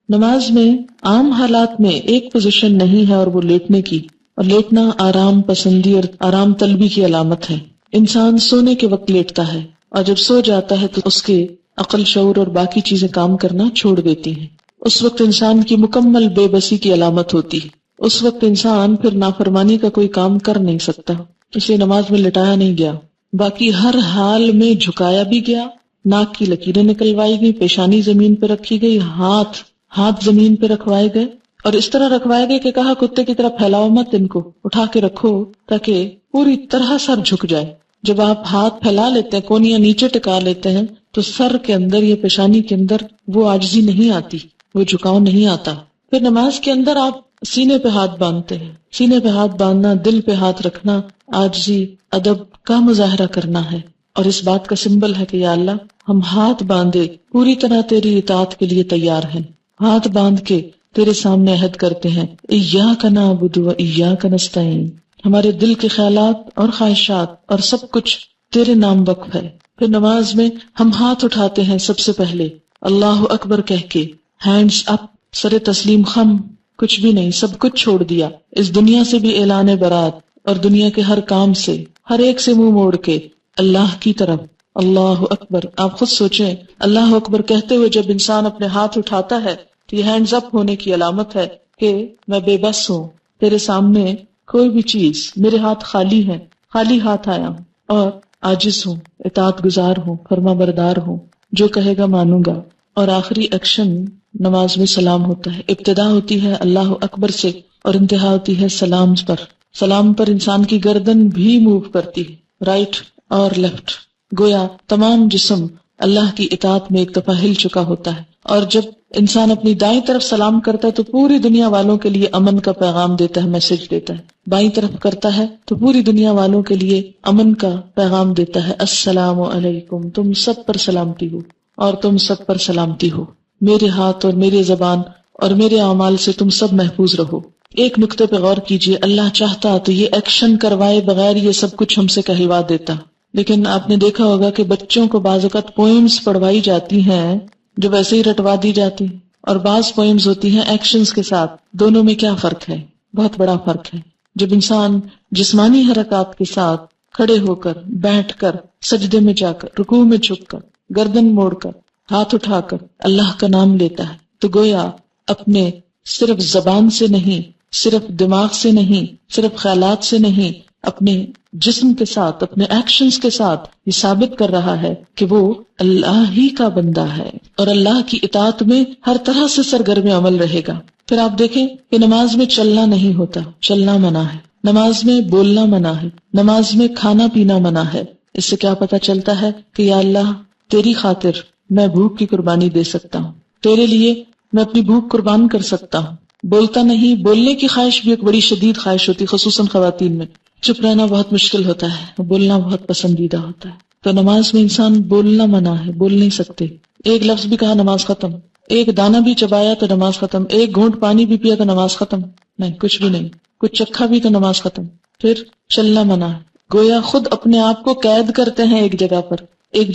نماز میں عام حالات میں ایک پوزیشن نہیں ہے اور وہ لیٹنے کی، اور لیٹنا آرام پسندی اور آرام طلبی کی علامت ہے۔ انسان سونے کے وقت لیٹتا ہے، اور جب سو جاتا ہے تو اس کے عقل، شعور اور باقی چیزیں کام کرنا چھوڑ دیتی ہیں۔ اس وقت انسان کی مکمل بے بسی کی علامت ہوتی ہے۔ اس وقت انسان پھر نافرمانی کا کوئی کام کر نہیں سکتا، اس لیے نماز میں لٹایا نہیں گیا۔ باقی ہر حال میں جھکایا بھی گیا، ناک کی لکیریں نکلوائی گئی، پیشانی زمین پہ رکھی گئی، ہاتھ زمین پہ رکھوائے گئے، اور اس طرح رکھوائے گئے کہ کہا کتے کی طرح پھیلاؤ مت، ان کو اٹھا کے رکھو تاکہ پوری طرح سر جھک جائے۔ جب آپ ہاتھ پھیلا لیتے ہیں، کونیاں نیچے ٹکا لیتے ہیں، تو سر کے اندر یا پیشانی کے اندر وہ عاجزی نہیں آتی، وہ جھکاؤ نہیں آتا۔ پھر نماز کے اندر آپ سینے پہ ہاتھ باندھتے ہیں۔ سینے پہ ہاتھ باندھنا، دل پہ ہاتھ رکھنا، عاجزی، ادب کا مظاہرہ کرنا ہے، اور اس بات کا سمبل ہے کہ یا اللہ ہم ہاتھ باندھے پوری طرح تیری اطاعت کے لیے تیار ہیں۔ ہاتھ باندھ کے تیرے سامنے عہد کرتے ہیں، ایاک نعبد و ایاک نستعین، ہمارے دل کے خیالات اور خواہشات اور سب کچھ تیرے نام وقف ہے۔ پھر نماز میں ہم ہاتھ اٹھاتے ہیں سب سے پہلے اللہ اکبر کہہ کے، ہینڈز اپ، سر تسلیم خم، کچھ بھی نہیں، سب کچھ چھوڑ دیا، اس دنیا سے بھی اعلان برات اور دنیا کے ہر کام سے، ہر ایک سے منہ موڑ کے اللہ کی طرف۔ اللہ اکبر، آپ خود سوچیں، اللہ اکبر کہتے ہوئے جب انسان اپنے ہاتھ اٹھاتا ہے تو یہ ہینڈز اپ ہونے کی علامت ہے کہ میں بے بس ہوں، تیرے سامنے کوئی بھی چیز، میرے ہاتھ خالی ہے، خالی ہاتھ آیا ہوں، اور عاجز ہوں، اطاعت گزار ہوں، فرما بردار ہوں، جو کہے گا مانوں گا۔ اور آخری ایکشن نماز میں سلام ہوتا ہے۔ ابتدا ہوتی ہے اللہ اکبر سے اور انتہا ہوتی ہے سلام پر۔ سلام پر انسان کی گردن بھی موو کرتی ہے، رائٹ اور لیفٹ، گویا تمام جسم اللہ کی اطاعت میں ایک دفعہ ہل چکا ہوتا ہے۔ اور جب انسان اپنی دائیں طرف سلام کرتا ہے تو پوری دنیا والوں کے لیے امن کا پیغام دیتا ہے، میسج دیتا ہے۔ بائیں طرف کرتا ہے تو پوری دنیا والوں کے لیے امن کا پیغام دیتا ہے، السلام علیکم، تم سب پر سلامتی ہو اور تم سب پر سلامتی ہو، میرے ہاتھ اور میرے زبان اور میرے اعمال سے تم سب محفوظ رہو۔ ایک نقطے پہ غور کیجئے، اللہ چاہتا تو یہ ایکشن کروائے بغیر یہ سب کچھ ہم سے کہلوا دیتا، لیکن آپ نے دیکھا ہوگا کہ بچوں کو بعض اوقات پوئمز پڑھوائی جاتی ہیں جو ویسے ہی رٹوا دی جاتی ہیں، اور بعض پوئمز ہوتی ہیں ایکشنز کے ساتھ۔ دونوں میں کیا فرق ہے؟ بہت بڑا فرق ہے۔ جب انسان جسمانی حرکات کے ساتھ کھڑے ہو کر، بیٹھ کر، سجدے میں جا کر، رکوع میں جھک کر، گردن موڑ کر، ہاتھ اٹھا کر اللہ کا نام لیتا ہے، تو گویا اپنے صرف زبان سے نہیں، صرف دماغ سے نہیں، صرف خیالات سے نہیں، اپنے جسم کے ساتھ، اپنے ایکشنز کے ساتھ یہ ثابت کر رہا ہے کہ وہ اللہ ہی کا بندہ ہے اور اللہ کی اطاعت میں ہر طرح سے سرگرم عمل رہے گا۔ پھر آپ دیکھیں کہ نماز میں چلنا نہیں ہوتا، چلنا منع ہے، نماز میں بولنا منع ہے، نماز میں کھانا پینا منع ہے۔ اس سے کیا پتہ چلتا ہے کہ یا اللہ تیری خاطر میں بھوک کی قربانی دے سکتا ہوں، تیرے لیے میں اپنی بھوک قربان کر سکتا ہوں۔ بولتا نہیں، بولنے کی خواہش بھی ایک بڑی شدید خواہش ہوتی، خصوصاً خواتین میں۔ چپ رہنا بہت مشکل ہوتا ہے، بولنا بہت پسندیدہ ہوتا ہے۔ تو نماز میں انسان بولنا منع ہے، بول نہیں سکتے۔ ایک لفظ بھی کہا نماز ختم، ایک دانہ بھی چبایا تو نماز ختم، ایک گھونٹ پانی بھی پیا تو نماز ختم، نہیں کچھ بھی نہیں، کچھ چکھا بھی تو نماز ختم۔ پھر چلنا منع ہے، گویا خود اپنے آپ کو قید کرتے ہیں ایک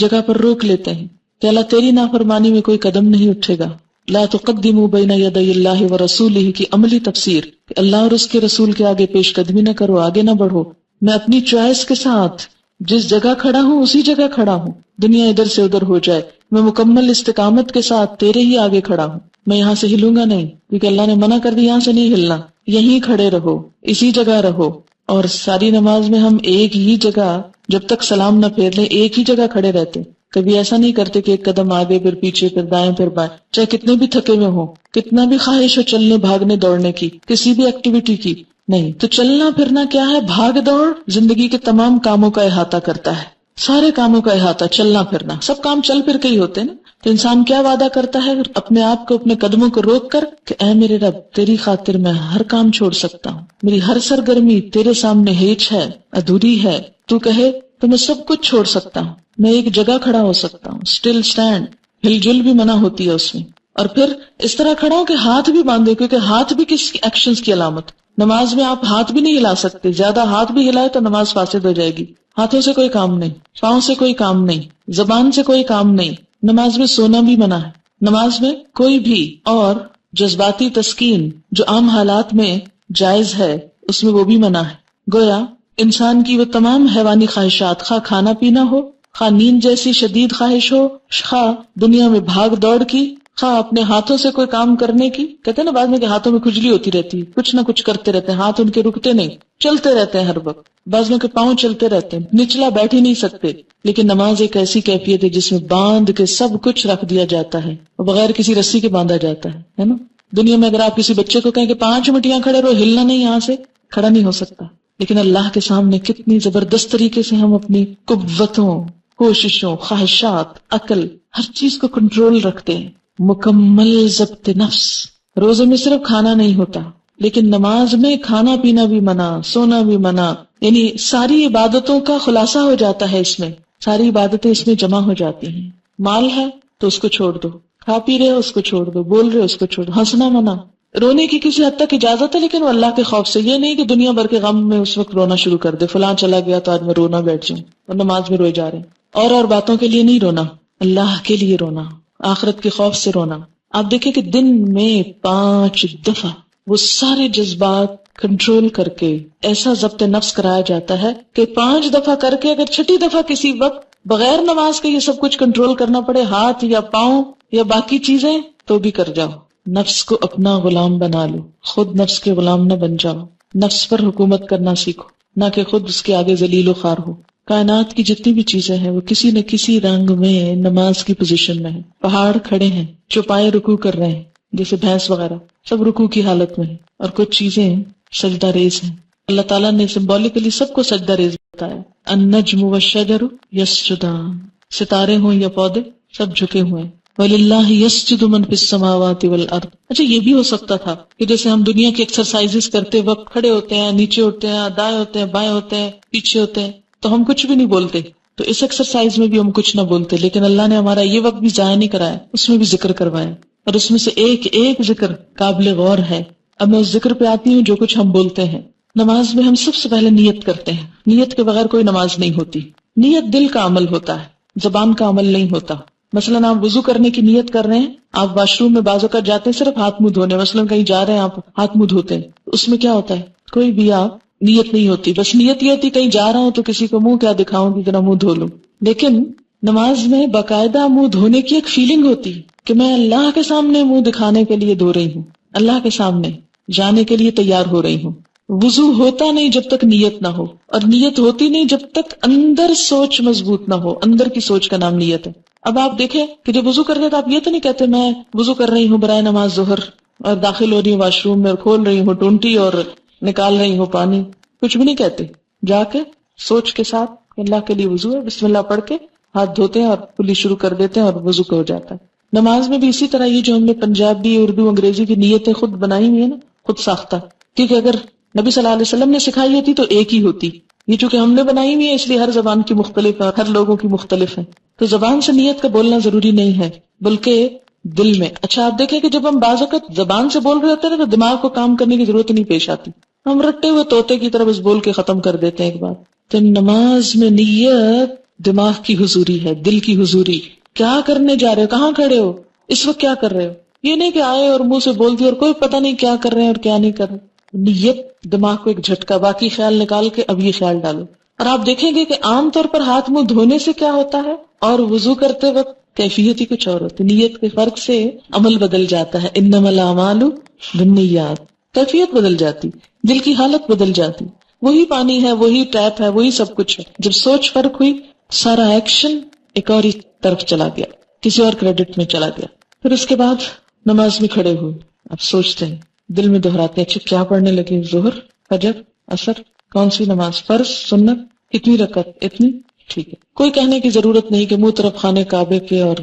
جگہ پر روک لیتے ہیں کہ اللہ تیری نافرمانی میں کوئی قدم نہیں اٹھے گا۔ لا تقدموا بین یدی اللہ ورسولہ کی عملی تفسیر کہ اللہ اور اس کے رسول کے آگے پیش قدمی نہ کرو، آگے نہ بڑھو۔ میں اپنی چوائس کے ساتھ جس جگہ کھڑا ہوں اسی جگہ کھڑا ہوں، دنیا ادھر سے ادھر ہو جائے، میں مکمل استقامت کے ساتھ تیرے ہی آگے کھڑا ہوں، میں یہاں سے ہلوں گا نہیں، کیونکہ اللہ نے منع کر دی یہاں سے نہیں ہلنا، یہیں کھڑے رہو، اسی جگہ رہو۔ اور ساری نماز میں ہم ایک ہی جگہ جب تک سلام نہ پھیر لیں ایک ہی جگہ کھڑے رہتے، کبھی ایسا نہیں کرتے کہ ایک قدم آگے پھر پیچھے پھر دائیں پھر بائیں، چاہے کتنے بھی تھکے ہوئے ہوں، کتنا بھی خواہش ہو چلنے بھاگنے دوڑنے کی، کسی بھی ایکٹیویٹی کی، نہیں۔ تو چلنا پھرنا کیا ہے؟ بھاگ دوڑ زندگی کے تمام کاموں کا احاطہ کرتا ہے، سارے کاموں کا احاطہ، چلنا پھرنا، سب کام چل پھر کے ہی ہوتے ہیں نا۔ تو انسان کیا وعدہ کرتا ہے اپنے آپ کو، اپنے قدموں کو روک کر کہ اے میرے رب تیری خاطر میں ہر کام چھوڑ سکتا ہوں، میری ہر سرگرمی تیرے سامنے ہیچ ہے، ادھوری ہے، تو کہے تو میں سب کچھ چھوڑ سکتا ہوں، میں ایک جگہ کھڑا ہو سکتا ہوں، اسٹل سٹینڈ، ہل جل بھی منع ہوتی ہے اس میں۔ اور پھر اس طرح کھڑا ہوں کہ ہاتھ بھی باندھے، کیونکہ ہاتھ بھی کس ایکشنز کی علامت۔ نماز میں آپ ہاتھ بھی نہیں ہلا سکتے، زیادہ ہاتھ بھی ہلائے تو نماز فاسد ہو جائے گی۔ ہاتھوں سے کوئی کام نہیں، پاؤں سے کوئی کام نہیں، زبان سے کوئی کام نہیں۔ نماز میں سونا بھی منع ہے، نماز میں کوئی بھی اور جذباتی تسکین جو عام حالات میں جائز ہے اس میں وہ بھی منع ہے. گویا انسان کی وہ تمام حیوانی خواہشات، خواہ کھانا پینا ہو، خواہ نیند جیسی شدید خواہش ہو، خواہ دنیا میں بھاگ دوڑ کی، خواہ اپنے ہاتھوں سے کوئی کام کرنے کی. کہتے ہیں نا بعد میں کہ ہاتھوں میں کھجلی ہوتی رہتی ہے، کچھ نہ کچھ کرتے رہتے ہیں، ہاتھ ان کے رکتے نہیں، چلتے رہتے ہیں ہر وقت. بعضوں کے پاؤں چلتے رہتے ہیں، نچلا بیٹھ ہی نہیں سکتے. لیکن نماز ایک ایسی کیفیت ہے جس میں باندھ کے سب کچھ رکھ دیا جاتا ہے، بغیر کسی رسی کے باندھا جاتا ہے نا. دنیا میں اگر آپ کسی بچے کو کہیں کہ 5 منٹ یہاں کھڑے رہو، ہلنا نہیں، یہاں سے کھڑا نہیں ہو سکتا. لیکن اللہ کے سامنے کتنی زبردست طریقے سے ہم اپنی قوتوں، کوششوں، خواہشات، عقل، ہر چیز کو کنٹرول رکھتے ہیں. مکمل ضبط نفس. روزے میں صرف کھانا نہیں ہوتا، لیکن نماز میں کھانا پینا بھی منع، سونا بھی منع. یعنی ساری عبادتوں کا خلاصہ ہو جاتا ہے اس میں، ساری عبادتیں اس میں جمع ہو جاتی ہیں. مال ہے تو اس کو چھوڑ دو، کھا پی رہے ہو اس کو چھوڑ دو، بول رہے ہو اس کو چھوڑ دو. ہنسنا منع، رونے کی کسی حد تک اجازت ہے لیکن وہ اللہ کے خوف سے. یہ نہیں کہ دنیا بھر کے غم میں اس وقت رونا شروع کر دے، فلاں چلا گیا تو آج میں رونا بیٹھ جاؤں، اور نماز میں روئے جا رہے ہیں. اور باتوں کے لیے نہیں رونا، اللہ کے لیے رونا، آخرت کے خوف سے رونا. آپ دیکھیں کہ دن میں 5 دفعہ وہ سارے جذبات کنٹرول کر کے ایسا ضبط نفس کرایا جاتا ہے کہ 5 دفعہ کر کے اگر 6ٹھی دفعہ کسی وقت بغیر نماز کے یہ سب کچھ کنٹرول کرنا پڑے، ہاتھ یا پاؤں یا باقی چیزیں، تو بھی کر جاؤ. نفس کو اپنا غلام بنا لو، خود نفس کے غلام نہ بن جاؤ. نفس پر حکومت کرنا سیکھو، نہ کہ خود اس کے آگے ذلیل و خوار ہو. کائنات کی جتنی بھی چیزیں ہیں وہ کسی نہ کسی رنگ میں نماز کی پوزیشن میں ہیں. پہاڑ کھڑے ہیں، چوپائے رکوع کر رہے ہیں، جیسے بھینس وغیرہ، سب رکوع کی حالت میں ہیں. اور کچھ چیزیں سجدہ ریز ہیں. اللہ تعالیٰ نے سمبولیکلی سب کو سجدہ ریز بتایا. النجم والشجر یسجدان، ستارے ہوں یا پودے سب جھکے ہوئے ہیں. وَلِلَّهِ يَسْجُدُ مَن فِي السَّمَاوَاتِ وَالْأَرْضِ. اچھا یہ بھی ہو سکتا تھا کہ جیسے ہم دنیا کی ایکسرسائزز کرتے وقت کھڑے ہوتے ہیں، نیچے اٹھتے ہیں، دائیں ہوتے ہیں، بائیں ہوتے ہیں، پیچھے ہوتے ہیں، تو ہم کچھ بھی نہیں بولتے. تو اس ایکسرسائز میں بھی ہم کچھ نہ بولتے، لیکن اللہ نے ہمارا یہ وقت بھی ضائع نہیں کرایا، اس میں بھی ذکر کروایا. اور اس میں سے ایک ایک ذکر قابل غور ہے. اب میں اس ذکر پہ آتی ہوں جو کچھ ہم بولتے ہیں. نماز میں ہم سب سے پہلے نیت کرتے ہیں. نیت کے بغیر کوئی نماز نہیں ہوتی. نیت دل کا عمل ہوتا ہے، زبان کا عمل نہیں ہوتا. مثلاً آپ وضو کرنے کی نیت کر رہے ہیں، آپ واش روم میں بعض اوقات جاتے ہیں صرف ہاتھ منہ دھونے، مثلاً کہیں جا رہے ہیں آپ ہاتھ منہ دھوتے ہیں، اس میں کیا ہوتا ہے؟ کوئی بھی آپ نیت نہیں ہوتی، بس نیت یہ ہوتی کہیں جا رہا ہوں تو کسی کو منہ کیا دکھاؤں کہ ذرا منہ دھو لوں. لیکن نماز میں باقاعدہ منہ دھونے کی ایک فیلنگ ہوتی کہ میں اللہ کے سامنے منہ دکھانے کے لیے دھو رہی ہوں، اللہ کے سامنے جانے کے لیے تیار ہو رہی ہوں. وضو ہوتا نہیں جب تک نیت نہ ہو، اور نیت ہوتی نہیں جب تک اندر سوچ مضبوط نہ ہو. اندر کی سوچ کا نام نیت ہے. اب آپ دیکھیں کہ جب وضو کرتے تو آپ یہ تو نہیں کہتے میں وضو کر رہی ہوں برائے نماز ظہر، اور داخل ہو رہی ہوں واش روم میں اور کھول رہی ہوں ٹونٹی اور نکال رہی ہوں پانی، کچھ بھی نہیں کہتے. جا کے سوچ کے ساتھ اللہ کے لیے وضو ہے، بسم اللہ پڑھ کے ہاتھ دھوتے ہیں اور کلی شروع کر دیتے ہیں اور وضو ہو جاتا ہے. نماز میں بھی اسی طرح یہ جو ہم نے پنجابی، اردو، انگریزی کی نیتیں خود بنائی ہوئی ہیں نا، خود ساختہ، کیونکہ اگر نبی صلی اللہ علیہ وسلم نے سکھائی ہوتی تو ایک ہی ہوتی. یہ چونکہ ہم نے بنائی ہوئی ہے اس لیے ہر زبان کی مختلف ہے، ہر لوگوں کی مختلف ہے. تو زبان سے نیت کا بولنا ضروری نہیں ہے بلکہ دل میں. اچھا آپ دیکھیں کہ جب ہم بعض اوقات زبان سے بول رہے ہوتے ہیں نا تو دماغ کو کام کرنے کی ضرورت نہیں پیش آتی، ہم رٹے ہوئے طوطے کی طرح بس بول کے ختم کر دیتے ہیں ایک بار. تو نماز میں نیت دماغ کی حضوری ہے، دل کی حضوری. کیا کرنے جا رہے ہو، کہاں کھڑے ہو، اس وقت کیا کر رہے ہو. یہ نہیں کہ آئے اور منہ سے بول دیا اور کوئی پتہ نہیں کیا کر رہے ہیں اور کیا نہیں کر رہے. نیت دماغ کو ایک جھٹکا، باقی خیال نکال کے اب یہ خیال ڈالو. اور آپ دیکھیں گے کہ عام طور پر ہاتھ منہ دھونے سے کیا ہوتا ہے اور وضو کرتے وقت کیفیت ہی کچھ اور ہوتی. نیت کے فرق سے عمل بدل جاتا ہے. انما الاعمال بالنیات، کیفیت بدل جاتی، دل کی حالت بدل جاتی. وہی پانی ہے، وہی ٹیپ ہے، وہی سب کچھ ہے. جب سوچ فرق ہوئی سارا ایکشن ایک اور ہی طرف چلا گیا، کسی اور کریڈٹ میں چلا گیا. پھر اس کے بعد نماز میں کھڑے ہوئے اب سوچتے ہیں، دل میں دہراتے ہیں اچھا کیا پڑھنے لگے، ظہر، فجر، عصر، کون سی نماز، فرض، سنت، کتنی رکعت، اتنی، ٹھیک ہے. کوئی کہنے کی ضرورت نہیں کہ منہ طرف خانے کعبے کے اور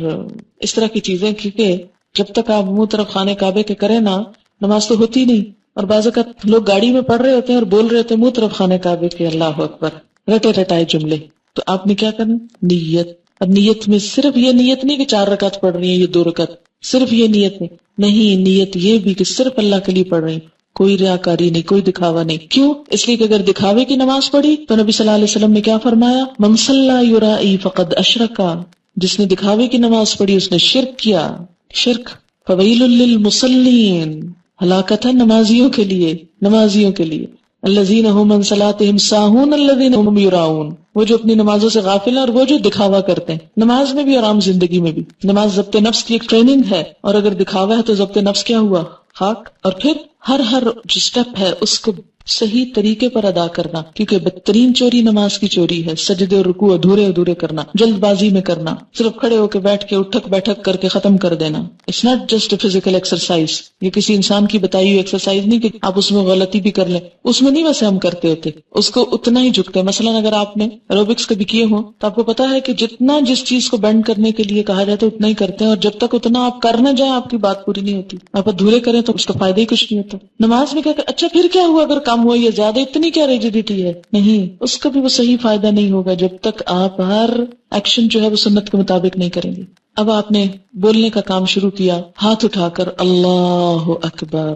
اس طرح کی چیزیں، کیونکہ جب تک آپ منہ طرف خانے کعبے کے کریں نا نماز تو ہوتی نہیں. اور بعض اوقات لوگ گاڑی میں پڑھ رہے ہوتے ہیں اور بول رہے ہوتے ہیں منہ طرف خانے کعبے کے، اللہ اکبر، رٹے رٹائے جملے. تو آپ نے کیا کرنا، نیت. اب نیت میں صرف یہ نیت نہیں کہ 4 رکعت پڑھ رہی ہیں یہ 2 رکعت، صرف یہ نیت نہیں، نیت یہ بھی کہ صرف اللہ کے لیے پڑھ رہی ہیں، کوئی ریاکاری نہیں، کوئی دکھاوا نہیں. کیوں؟ اس لیے کہ اگر دکھاوے کی نماز پڑھی تو نبی صلی اللہ علیہ وسلم نے کیا فرمایا، من صلی یرائی فقد اشرکا، جس نے دکھاوے کی نماز پڑھی اس نے شرک کیا. شرک فویل للمصلین، ہلاکت ہے نمازیوں کے لیے، نمازیوں کے لیے، الذین هم عن صلاتهم ساہون الذین هم یراؤون، وہ جو اپنی نمازوں سے غافل ہیں اور وہ جو دکھاوا کرتے ہیں، نماز میں بھی اور عام زندگی میں بھی۔ نماز ضبط نفس کی ایک ٹریننگ ہے، اور اگر دکھاوا ہے تو ضبط نفس کیا ہوا؟ خاک۔ اور پھر ہر جو سٹیپ ہے اس کو صحیح طریقے پر ادا کرنا، کیونکہ بدترین چوری نماز کی چوری ہے، سجدے اور رکوع ادھورے کرنا، جلد بازی میں کرنا، صرف کھڑے ہو کے بیٹھ کے اٹھک بیٹھک کر کے ختم کر دینا۔ It's not just a physical exercise, یہ کسی انسان کی بتائی ہوئی ایکسرسائز نہیں کہ آپ اس میں غلطی بھی کر لیں، اس میں نہیں ویسے ہم کرتے ہوتے، اس کو اتنا ہی جھکتے ہیں۔ مثلا اگر آپ نے ایروبکس کبھی کیے ہوں تو آپ کو پتا ہے کہ جتنا جس چیز کو بینڈ کرنے کے لیے کہا جاتا ہے اتنا ہی کرتے ہیں، اور جب تک اتنا آپ کر نہ جائیں آپ کی بات پوری نہیں ہوتی۔ آپ ادھورے کریں تو اس کا فائدہ ہی کچھ نہیں ہوتا۔ نماز میں کیا کہ اچھا پھر کیا ہوا اگر کم ہوا یا زیادہ، اتنی کیا ریجیڈیٹی ہے؟ نہیں، اس کا بھی وہ صحیح فائدہ نہیں ہوگا جب تک آپ ہر ایکشن جو ہے وہ سنت کے مطابق نہیں کریں گے۔ اب آپ نے بولنے کا کام شروع کیا، ہاتھ اٹھا کر اللہ اکبر،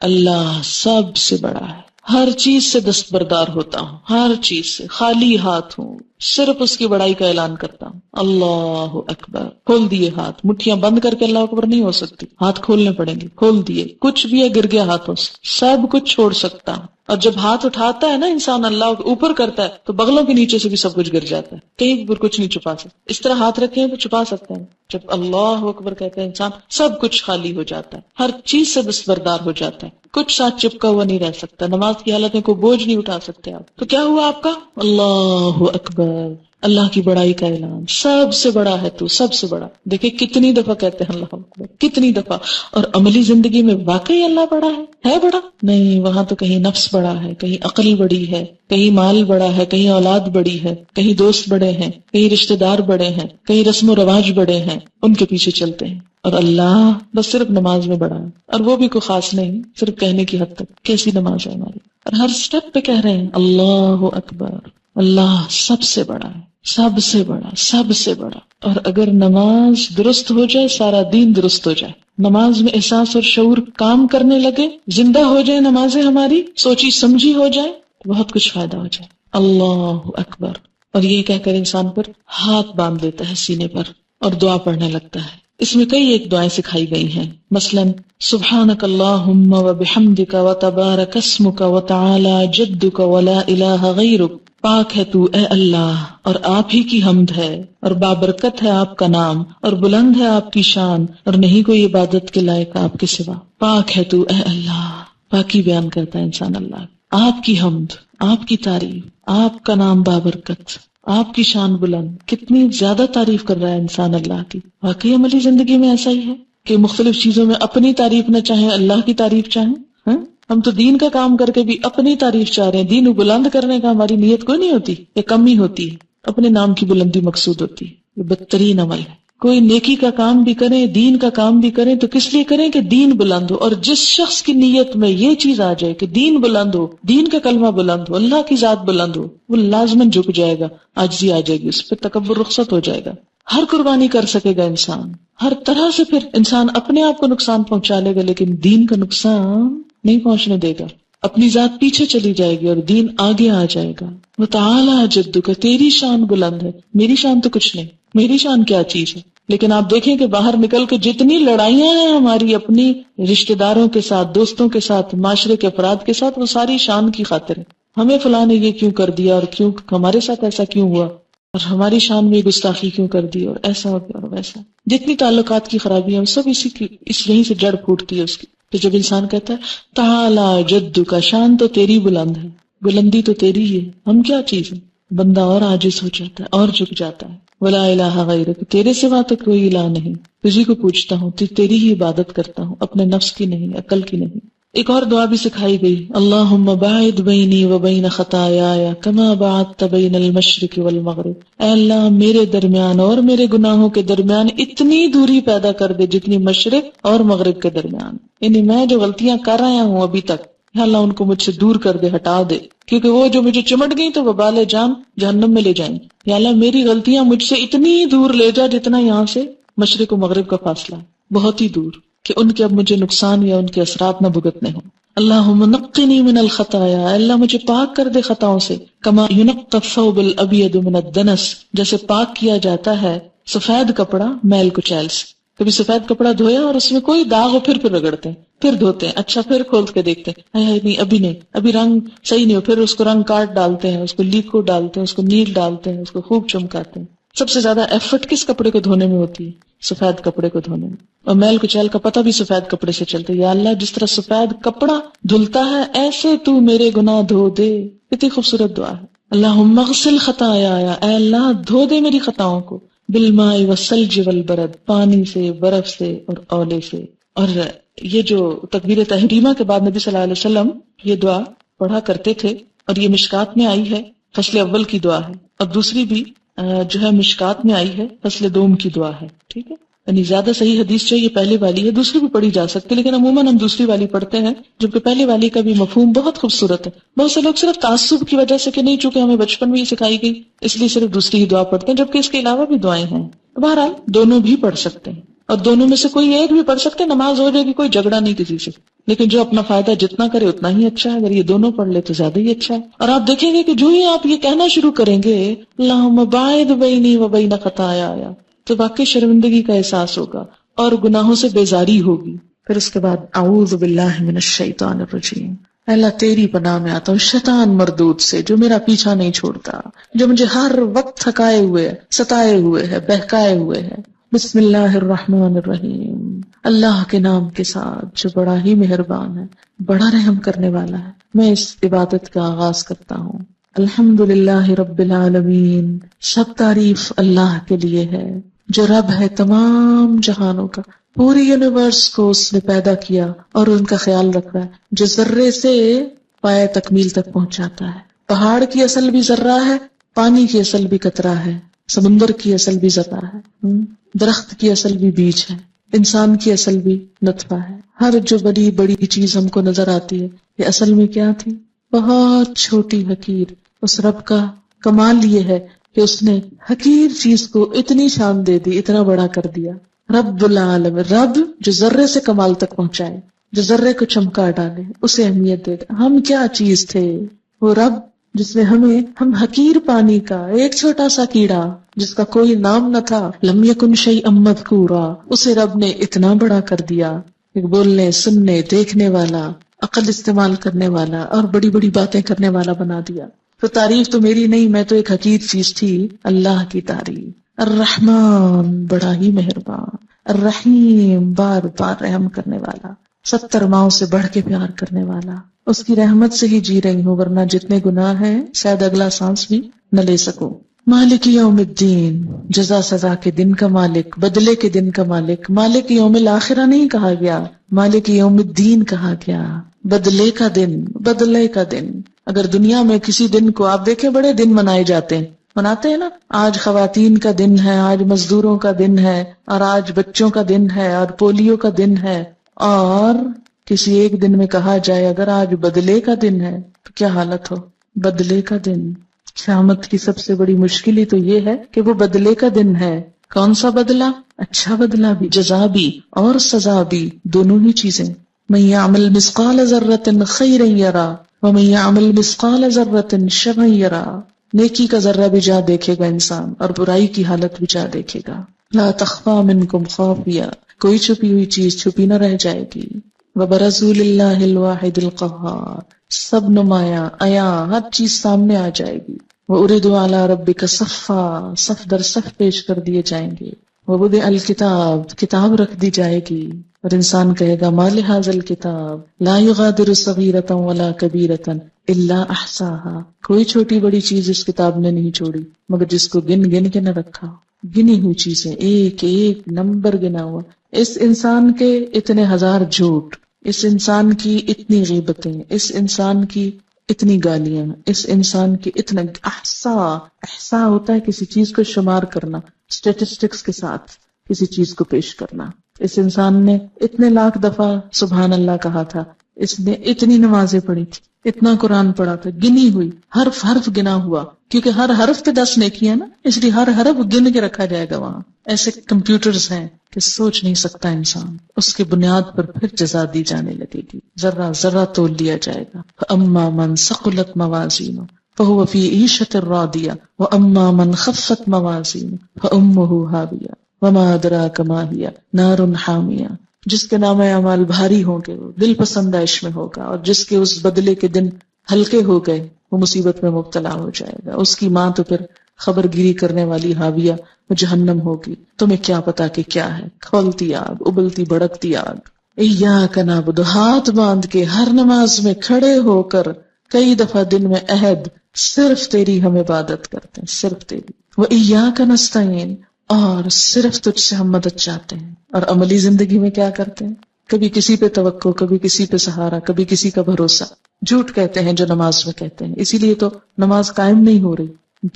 اللہ سب سے بڑا ہے، ہر چیز سے دستبردار ہوتا ہوں، ہر چیز سے خالی ہاتھ ہوں، صرف اس کی بڑائی کا اعلان کرتا ہوں، اللہ اکبر۔ کھول دیے ہاتھ، مٹھیاں بند کر کے اللہ اکبر نہیں ہو سکتی، ہاتھ کھولنے پڑیں گے، کھول دیے، کچھ بھی ہے گر گیا ہاتھوں سے، سب کچھ چھوڑ سکتا ہوں۔ اور جب ہاتھ اٹھاتا ہے نا انسان، اللہ اوپر کرتا ہے تو بغلوں کے نیچے سے بھی سب کچھ گر جاتا ہے، کہیں پر کچھ نہیں چھپا سکتا۔ اس طرح ہاتھ رکھے ہیں تو چھپا سکتے ہیں، جب اللہ اکبر کہتے ہیں انسان سب کچھ خالی ہو جاتا ہے، ہر چیز سے دستبردار ہو جاتا ہے، کچھ ساتھ چپکا ہوا نہیں رہ سکتا۔ نماز کی حالت میں کوئی بوجھ نہیں اٹھا سکتے آپ، تو کیا ہوا آپ کا؟ اللہ اکبر، اللہ کی بڑائی کا اعلان، سب سے بڑا ہے تو، سب سے بڑا۔ دیکھیں کتنی دفعہ کہتے ہیں اللہ اکبر، کتنی دفعہ۔ اور عملی زندگی میں واقعی اللہ بڑا ہے بڑا؟ نہیں، وہاں تو کہیں نفس بڑا ہے، کہیں عقل بڑی ہے، کہیں مال بڑا ہے، کہیں اولاد بڑی ہے، کہیں دوست بڑے ہیں، کہیں رشتہ دار بڑے ہیں، کہیں رسم و رواج بڑے ہیں، ان کے پیچھے چلتے ہیں۔ اور اللہ بس صرف نماز میں بڑا ہے، اور وہ بھی کوئی خاص نہیں، صرف کہنے کی حد تک۔ کیسی نماز ہے ہماری، اور ہر سٹیپ پہ کہہ رہے ہیں اللہ اکبر، اللہ سب سے بڑا ہے، سب سے بڑا، سب سے بڑا۔ اور اگر نماز درست ہو جائے سارا دین درست ہو جائے، نماز میں احساس اور شعور کام کرنے لگے، زندہ ہو جائے نمازیں ہماری، سوچی سمجھی ہو جائے، بہت کچھ فائدہ ہو جائے۔ اللہ اکبر، اور یہ کہہ کر انسان پر ہاتھ باندھ دیتا ہے سینے پر اور دعا پڑھنے لگتا ہے۔ اس میں کئی ایک دعائیں سکھائی گئی ہیں، مثلاً سبحانک اللہم وبحمدک وتبارک اسمک وتعالی جدک ولا الہ غیرک، پاک ہے تو اے اللہ، اور آپ ہی کی حمد ہے، اور بابرکت ہے آپ کا نام، اور بلند ہے آپ کی شان، اور نہیں کوئی عبادت کے لائق آپ کے سوا۔ پاک ہے تو اے اللہ، پاکی بیان کرتا ہے انسان اللہ، آپ کی حمد، آپ کی تعریف، آپ کا نام بابرکت، آپ کی شان بلند، کتنی زیادہ تعریف کر رہا ہے انسان اللہ کی۔ واقعی عملی زندگی میں ایسا ہی ہے کہ مختلف چیزوں میں اپنی تعریف نہ چاہیں، اللہ کی تعریف چاہیں۔ ہم تو دین کا کام کر کے بھی اپنی تعریف چاہ رہے ہیں، دین کو بلند کرنے کا ہماری نیت کوئی نہیں ہوتی، یہ کم ہی ہوتی ہے، اپنے نام کی بلندی مقصود ہوتی ہے۔ یہ بدترین عمل ہے۔ کوئی نیکی کا کام بھی کریں، دین کا کام بھی کریں تو کس لیے کریں کہ دین بلند ہو، اور جس شخص کی نیت میں یہ چیز آ جائے کہ دین بلند ہو، دین کا کلمہ بلند ہو، اللہ کی ذات بلند ہو، وہ لازماً جھک جائے گا، عاجزی آ جائے گی، اس پہ تکبر رخصت ہو جائے گا، ہر قربانی کر سکے گا انسان، ہر طرح سے پھر انسان اپنے آپ کو نقصان پہنچا لے گا لیکن دین کا نقصان نہیں پہنچنے دے گا۔ اپنی ذات پیچھے چلی جائے گی اور دین آگے آ جائے گا۔ وتعالی جدک، تیری شان بلند ہے، میری شان تو کچھ نہیں، میری شان کیا چیز ہے۔ لیکن آپ دیکھیں کہ باہر نکل کے جتنی لڑائیاں ہیں ہماری اپنی رشتہ داروں کے ساتھ، دوستوں کے ساتھ، معاشرے کے افراد کے ساتھ، وہ ساری شان کی خاطر ہے۔ ہمیں فلاں نے یہ کیوں کر دیا، اور کیوں ہمارے ساتھ ایسا کیوں ہوا، اور ہماری شان میں گستاخی کیوں کر دی، اور ایسا ہو گیا اور ویسا۔ جتنی تعلقات کی خرابیاں سب یہیں سے جڑ پھوٹتی ہے اس کی۔ تو جب انسان کہتا ہے تعالی جدک کا، شان تو تیری بلند ہے، بلندی تو تیری ہی ہے، ہم کیا چیز ہے، بندہ اور عاجز ہو جاتا ہے اور جھک جاتا ہے۔ ولا الہ غیرک، تیرے سوا تو کوئی الہ نہیں، تجھی کو پوچھتا ہوں، تیری ہی عبادت کرتا ہوں، اپنے نفس کی نہیں، عقل کی نہیں۔ ایک اور دعا بھی سکھائی گئی، اللہم باعد بینی وبین خطایایا کما باعدت بین المشرق والمغرب، اے اللہ میرے درمیان اور میرے گناہوں کے درمیان اتنی دوری پیدا کر دے جتنی مشرق اور مغرب کے درمیان، یعنی میں جو غلطیاں کر رہا ہوں ابھی تک، اللہ ان کو مجھ سے دور کر دے، ہٹا دے، کیونکہ وہ جو مجھے چمٹ گئی تو وبال جان جہنم میں لے جائیں گے۔ یا اللہ میری غلطیاں مجھ سے اتنی دور لے جا جتنا یہاں سے مشرق و مغرب کا فاصلہ ہے، بہت ہی دور، کہ ان کے اب مجھے نقصان یا ان کے اثرات نہ بھگتنے ہوں۔ اللہم نقنی من الخطایا، اللہ مجھے پاک کر دے خطاؤں سے، کما ینقی الثوب الابیض من الدنس، جیسے پاک کیا جاتا ہے سفید کپڑا میل کچیل سے۔ کبھی سفید کپڑا دھویا اور اس میں کوئی داغ ہو پھر رگڑتے ہیں، پھر دھوتے ہیں، اچھا پھر کھول کے دیکھتے ہیں، نہیں ابھی نہیں، ابھی رنگ صحیح نہیں ہو، پھر اس کو رنگ کاٹ ڈالتے ہیں، اس کو لیکوڈ ڈالتے ہیں، اس کو نیل ڈالتے ہیں، اس کو خوب چمکاتے ہیں۔ سب سے زیادہ ایفرٹ کس کپڑے کو دھونے میں ہوتی ہے؟ سفید کپڑے کو دھونے میں، اور میل کچیل کا پتہ بھی سفید کپڑے سے چلتا ہے۔ یا اللہ جس طرح سفید کپڑا دھلتا ہے ایسے تو میرے گناہ دھو دے۔ کتنی خوبصورت دعا ہے۔ اللہم اغسل خطایا، اے اللہ دھو دے میری خطاؤں کو، بالماء والثلج والبرد، پانی سے، برف سے اور اولے سے۔ اور یہ جو تکبیر تحریمہ کے بعد نبی صلی اللہ علیہ وسلم یہ دعا پڑھا کرتے تھے، اور یہ مشکات میں آئی ہے، فصل اول کی دعا ہے، اور دوسری بھی جو ہے مشکات میں آئی ہے، فصل دوم کی دعا ہے، ٹھیک ہے۔ یعنی زیادہ صحیح حدیث جو یہ پہلے والی ہے، دوسری بھی پڑھی جا سکتی ہے، لیکن عموماً ہم دوسری والی پڑھتے ہیں، جبکہ پہلے والی کا بھی مفہوم بہت خوبصورت ہے۔ بہت سے لوگ صرف تعصب کی وجہ سے کہ نہیں چونکہ ہمیں بچپن میں ہی سکھائی گئی اس لیے صرف دوسری ہی دعا پڑھتے ہیں، جبکہ اس کے علاوہ بھی دعائیں ہیں۔ بہرحال دونوں بھی پڑھ سکتے ہیں، اور دونوں میں سے کوئی ایک بھی پڑھ سکتے ہیں، نماز ہو جائے گی، کوئی جھگڑا نہیں کسی سے، لیکن جو اپنا فائدہ جتنا کرے اتنا ہی اچھا ہے۔ اگر یہ دونوں پڑھ لے تو زیادہ ہی اچھا ہے۔ اور آپ دیکھیں گے کہ جو ہی آپ یہ کہنا شروع کریں گے اللہم باعد بینی و بین خطایا، تو واقعی شرمندگی کا احساس ہوگا اور گناہوں سے بیزاری ہوگی۔ پھر اس کے بعد اعوذ باللہ من الشیطان الرجیم، اللہ تیری پناہ میں آتا ہوں شیطان مردود سے، جو میرا پیچھا نہیں چھوڑتا، جو مجھے ہر وقت تھکائے ہوئے، ستائے ہوئے ہے، بہکائے ہوئے ہے۔ بسم اللہ الرحمن الرحیم، اللہ کے نام کے ساتھ جو بڑا ہی مہربان ہے، بڑا رحم کرنے والا ہے۔ میں اس عبادت کا آغاز کرتا ہوں۔ الحمدللہ رب العالمین، سب تعریف اللہ کے لیے ہے جو رب ہے تمام جہانوں کا، پوری یونیورس کو اس نے پیدا کیا اور ان کا خیال رکھ رہا ہے، جو ذرے سے پایہ تکمیل تک پہنچاتا ہے۔ پہاڑ کی اصل بھی ذرہ ہے، پانی کی اصل بھی قطرہ ہے، سمندر کی اصل بھی ذرہ ہے، درخت کی اصل بھی بیج ہے، انسان کی اصل بھی نطفہ ہے۔ ہر جو بڑی بڑی چیز ہم کو نظر آتی ہے یہ اصل میں کیا تھی؟ بہت چھوٹی حقیر۔ اس رب کا کمال یہ ہے کہ اس نے حقیر چیز کو اتنی شان دے دی، اتنا بڑا کر دیا۔ رب العالم، رب جو ذرے سے کمال تک پہنچائے، جو ذرے کو چمکا ڈالے، اسے اہمیت دے دے۔ ہم کیا چیز تھے؟ وہ رب جس نے ہم حقیر پانی کا ایک چھوٹا سا کیڑا جس کا کوئی نام نہ تھا، لم یکن شیئا مذکورا، اسے رب نے اتنا بڑا کر دیا، ایک بولنے، سننے، دیکھنے والا، عقل استعمال کرنے والا اور بڑی بڑی باتیں کرنے والا بنا دیا۔ تو تعریف تو میری نہیں، میں تو ایک حقیر چیز تھی، اللہ کی تعریف۔ الرحمن، بڑا ہی مہربان، الرحیم، بار بار رحم کرنے والا، 70 ماؤں سے بڑھ کے پیار کرنے والا۔ اس کی رحمت سے ہی جی رہی ہوں، ورنہ جتنے گناہ ہیں شاید اگلا سانس بھی نہ لے سکوں۔ مالک یوم الدین، جزا سزا کے دن کا مالک، بدلے کے دن کا مالک۔ مالک یوم الاخرہ نہیں کہا گیا، مالک یوم الدین کہا گیا، بدلے کا دن، بدلے کا دن۔ اگر دنیا میں کسی دن کو آپ دیکھیں، بڑے دن منائے جاتے ہیں، مناتے ہیں نا، آج خواتین کا دن ہے، آج مزدوروں کا دن ہے، اور آج بچوں کا دن ہے، اور پولیو کا دن ہے، اور کسی ایک دن میں کہا جائے اگر آج بدلے کا دن ہے تو کیا حالت ہو؟ بدلے کا دن، قیامت کی سب سے بڑی مشکل ہی تو یہ ہے کہ وہ بدلے کا دن ہے۔ کون سا بدلہ؟ اچھا بدلہ بھی، جزا بھی اور سزا بھی، دونوں ہی چیزیں۔ من یعمل مثقال ذرۃ خیرا یرا ومن یعمل مثقال ذرۃ شرا یرا، نیکی کا ذرہ بھی جا دیکھے گا انسان، اور برائی کی حالت بھی جا دیکھے گا۔ لا تخفی منکم خافیہ، کوئی چھپی ہوئی چیز چھپی نہ رہ جائے گی۔ وبرزوا للہ الواحد القہار، سب نمایاں عیاں ہر چیز سامنے آ جائے گی۔ وَأُرِدُوا عَلَىٰ رَبِّكَ صَفًّا، صف در صف پیش کر دیے جائیں گے۔ وَوُضِعَ الْكِتَابُ، کتاب رکھ دی جائے گی، اور انسان کہے گا مَا لِهَٰذَا الْكِتَابِ لَا يُغَادِرُ صَغِيرَةً وَلَا كَبِيرَةً إِلَّا أَحْصَاهَا، کوئی چھوٹی بڑی چیز اس کتاب نے نہیں چھوڑی مگر جس کو گن گن کے نہ رکھا۔ گنی ہوئی چیزیں، ایک ایک نمبر گنا ہوا۔ اس انسان کے اتنے ہزار جھوٹ، اس انسان کی اتنی غیبتیں، اس انسان کی اتنی گالیاں، اس انسان کی اتنا احصا ہوتا ہے کسی چیز کو شمار کرنا، اسٹیٹسٹکس کے ساتھ کسی چیز کو پیش کرنا۔ اس انسان نے اتنے لاکھ دفعہ سبحان اللہ کہا تھا، اس نے اتنی نمازیں پڑھی تھی، اتنا قرآن پڑھا تھا، گنی ہوئی، حرف حرف گنا ہوا، کیونکہ ہر حرف پہ 10 نیکیاں نا، اس لیے ہر حرف گن کے رکھا جائے گا وہاں۔ ایسے کمپیوٹرز ہیں کہ سوچ نہیں سکتا انسان، اس کے بنیاد پر پھر جزا دی جانے لگے گی، ذرہ ذرہ تول لیا جائے گا۔ فَأَمَّا مَنْ ثَقُلَتْ مَوَازِينُهُ فَهُوَ فِي عِيشَةٍ رَاضِيَةٍ وَأَمَّا مَنْ خَفَّتْ مَوَازِينُهُ فَأُمُّهُ هَاوِيَةٌ وما ادراک ما ہی نار حامیہ، جس کے نام اعمال بھاری ہوں گے وہ دل پسند عیش میں ہوگا، اور جس کے اس بدلے کے دن ہلکے ہو گئے وہ مصیبت میں مبتلا ہو جائے گا. اس کی ماں تو پھر خبر گیری کرنے والی حاویہ وہ جہنم ہوگی. تمہیں کیا پتا کہ کیا ہے، کھولتی آگ، ابلتی بھڑکتی آگ. ایاک نعبد، ہاتھ باندھ کے ہر نماز میں کھڑے ہو کر کئی دفعہ دن میں عہد، صرف تیری ہم عبادت کرتے ہیں، صرف تیری. وایاک نستعین، اور صرف تجھ سے ہم مدد چاہتے ہیں. اور عملی زندگی میں کیا کرتے ہیں؟ کبھی کسی پہ توقع، کبھی کسی پہ سہارا، کبھی کسی کا بھروسہ. جھوٹ کہتے ہیں جو نماز میں کہتے ہیں، اسی لیے تو نماز قائم نہیں ہو رہی.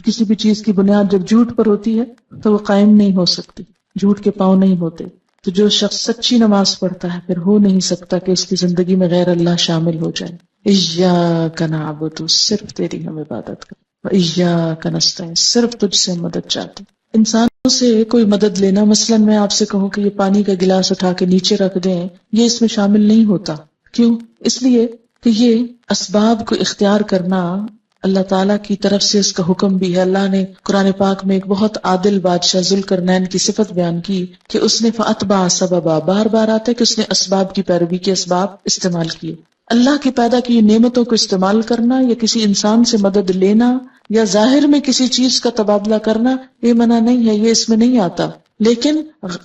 کسی بھی چیز کی بنیاد جب جھوٹ پر ہوتی ہے تو وہ قائم نہیں ہو سکتی، جھوٹ کے پاؤں نہیں ہوتے. تو جو شخص سچی نماز پڑھتا ہے پھر ہو نہیں سکتا کہ اس کی زندگی میں غیر اللہ شامل ہو جائے. ایاک نعبد، صرف تیری ہم عبادت کریں. ایاک نستعین، صرف تجھ سے مدد چاہتے ہیں. انسانوں سے کوئی مدد لینا، مثلا میں آپ سے کہوں کہ یہ پانی کا گلاس اٹھا کے نیچے رکھ دیں، یہ اس میں شامل نہیں ہوتا. کیوں؟ اس لیے کہ یہ اسباب کو اختیار کرنا اللہ تعالیٰ کی طرف سے اس کا حکم بھی ہے. اللہ نے قرآن پاک میں ایک بہت عادل بادشاہ ذوالقرنین کی صفت بیان کی کہ اس نے فَأَتْبَعَ سَبَبًا، بار بار آتا ہے کہ اس نے اسباب کی پیروی کے اسباب استعمال کیے. اللہ کی پیدا کی نعمتوں کو استعمال کرنا یا کسی انسان سے مدد لینا یا ظاہر میں کسی چیز کا تبادلہ کرنا یہ منع نہیں ہے، یہ اس میں نہیں آتا. لیکن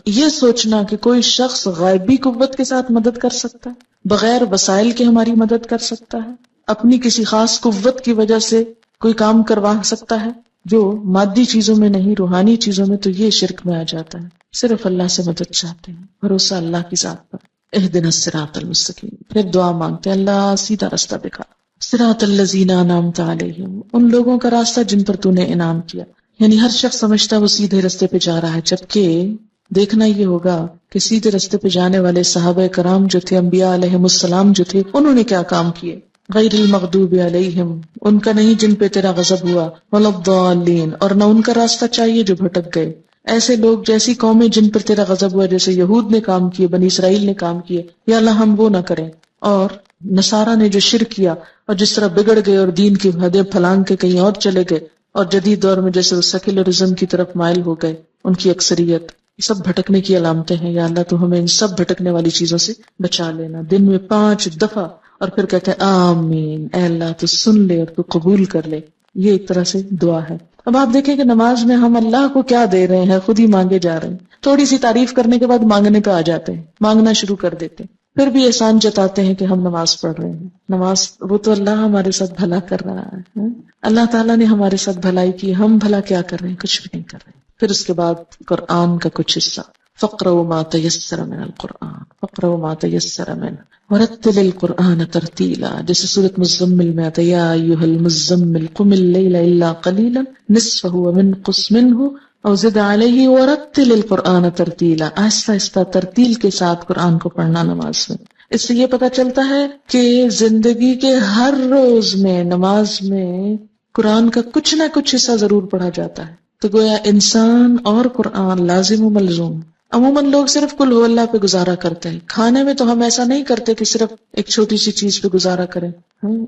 یہ سوچنا کہ کوئی شخص غیبی قوت کے ساتھ مدد کر سکتا ہے، بغیر وسائل کے ہماری مدد کر سکتا ہے، اپنی کسی خاص قوت کی وجہ سے کوئی کام کروا سکتا ہے جو مادی چیزوں میں نہیں روحانی چیزوں میں، تو یہ شرک میں آ جاتا ہے. صرف اللہ سے مدد چاہتے ہیں، بھروسہ اللہ کی ذات پر. اہدنا الصراط المستقیم، پھر دعا مانگتے ہیں اللہ سیدھا راستہ دکھا. صراط الذین انعمت علیہم، ان لوگوں کا راستہ جن پر تو نے انعام کیا. یعنی ہر شخص سمجھتا وہ سیدھے راستے پہ جا رہا ہے، جبکہ دیکھنا یہ ہوگا کہ سیدھے راستے پہ جانے والے صحابہ کرام جو تھے، انبیاء علیہم السلام جو تھے، انہوں نے کیا کام کیے. غیر المغضوب علیہم، ان کا نہیں جن پہ تیرا غضب ہوا، ولا الضالین، اور نہ ان کا راستہ چاہیے جو بھٹک گئے. ایسے لوگ جیسی قومیں جن پر تیرا غضب ہوا، جیسے یہود نے کام کیے، بنی اسرائیل نے کام کیے، یا اللہ ہم وہ نہ کریں. اور نصارہ نے جو شرک کیا اور جس طرح بگڑ گئے اور دین کی حدیں پھلانگ کے کہیں اور چلے گئے، اور جدید دور میں جیسے وہ سیکولرزم کی طرف مائل ہو گئے ان کی اکثریت، سب بھٹکنے کی علامتیں ہیں. یا اللہ تو ہمیں ان سب بھٹکنے والی چیزوں سے بچا لینا. دن میں 5 دفعہ، اور پھر کہتے ہیں آمین، اے اللہ تو سن لے اور تو قبول کر لے. یہ ایک طرح سے دعا ہے. اب آپ دیکھیں کہ نماز میں ہم اللہ کو کیا دے رہے ہیں، خود ہی مانگے جا رہے ہیں. تھوڑی سی تعریف کرنے کے بعد مانگنے پہ آ جاتے ہیں، مانگنا شروع کر دیتے ہیں. پھر بھی احسان جتاتے ہیں کہ ہم نماز پڑھ رہے ہیں. نماز وہ تو اللہ ہمارے ساتھ بھلا کر رہا ہے. اللہ تعالیٰ نے ہمارے ساتھ بھلائی کی، ہم بھلا کیا کر رہے ہیں؟ کچھ بھی نہیں کر رہے. پھر اس کے بعد قرآن کا کچھ حصہ، فَاقْرَؤْا مَا تَيَسَّرَ مِنَ الْقُرْآنِ فَاقْرَؤْا مَا تَيَسَّرَ مِنْهُ وَرَتِّلِ الْقُرْآنَ تَرْتِيلًا. جیسے سورۃ مزمل میں آتا ہے یا ایھا المزمل قم اللیل الا قلیلا نصفہ وانقص منہ او زد علیہ ورتل القرآن ترتیلا. آہستہ آہستہ ترتیل کے ساتھ قرآن کو پڑھنا نماز میں. اس سے یہ پتہ چلتا ہے کہ زندگی کے ہر روز میں نماز میں قرآن کا کچھ نہ کچھ حصہ ضرور پڑھا جاتا ہے. تو گویا انسان اور قرآن لازم و ملزوم. عموماً لوگ صرف قل ہو اللہ پہ گزارا کرتے ہیں. کھانے میں تو ہم ایسا نہیں کرتے کہ صرف ایک چھوٹی سی چیز پہ گزارا کریں،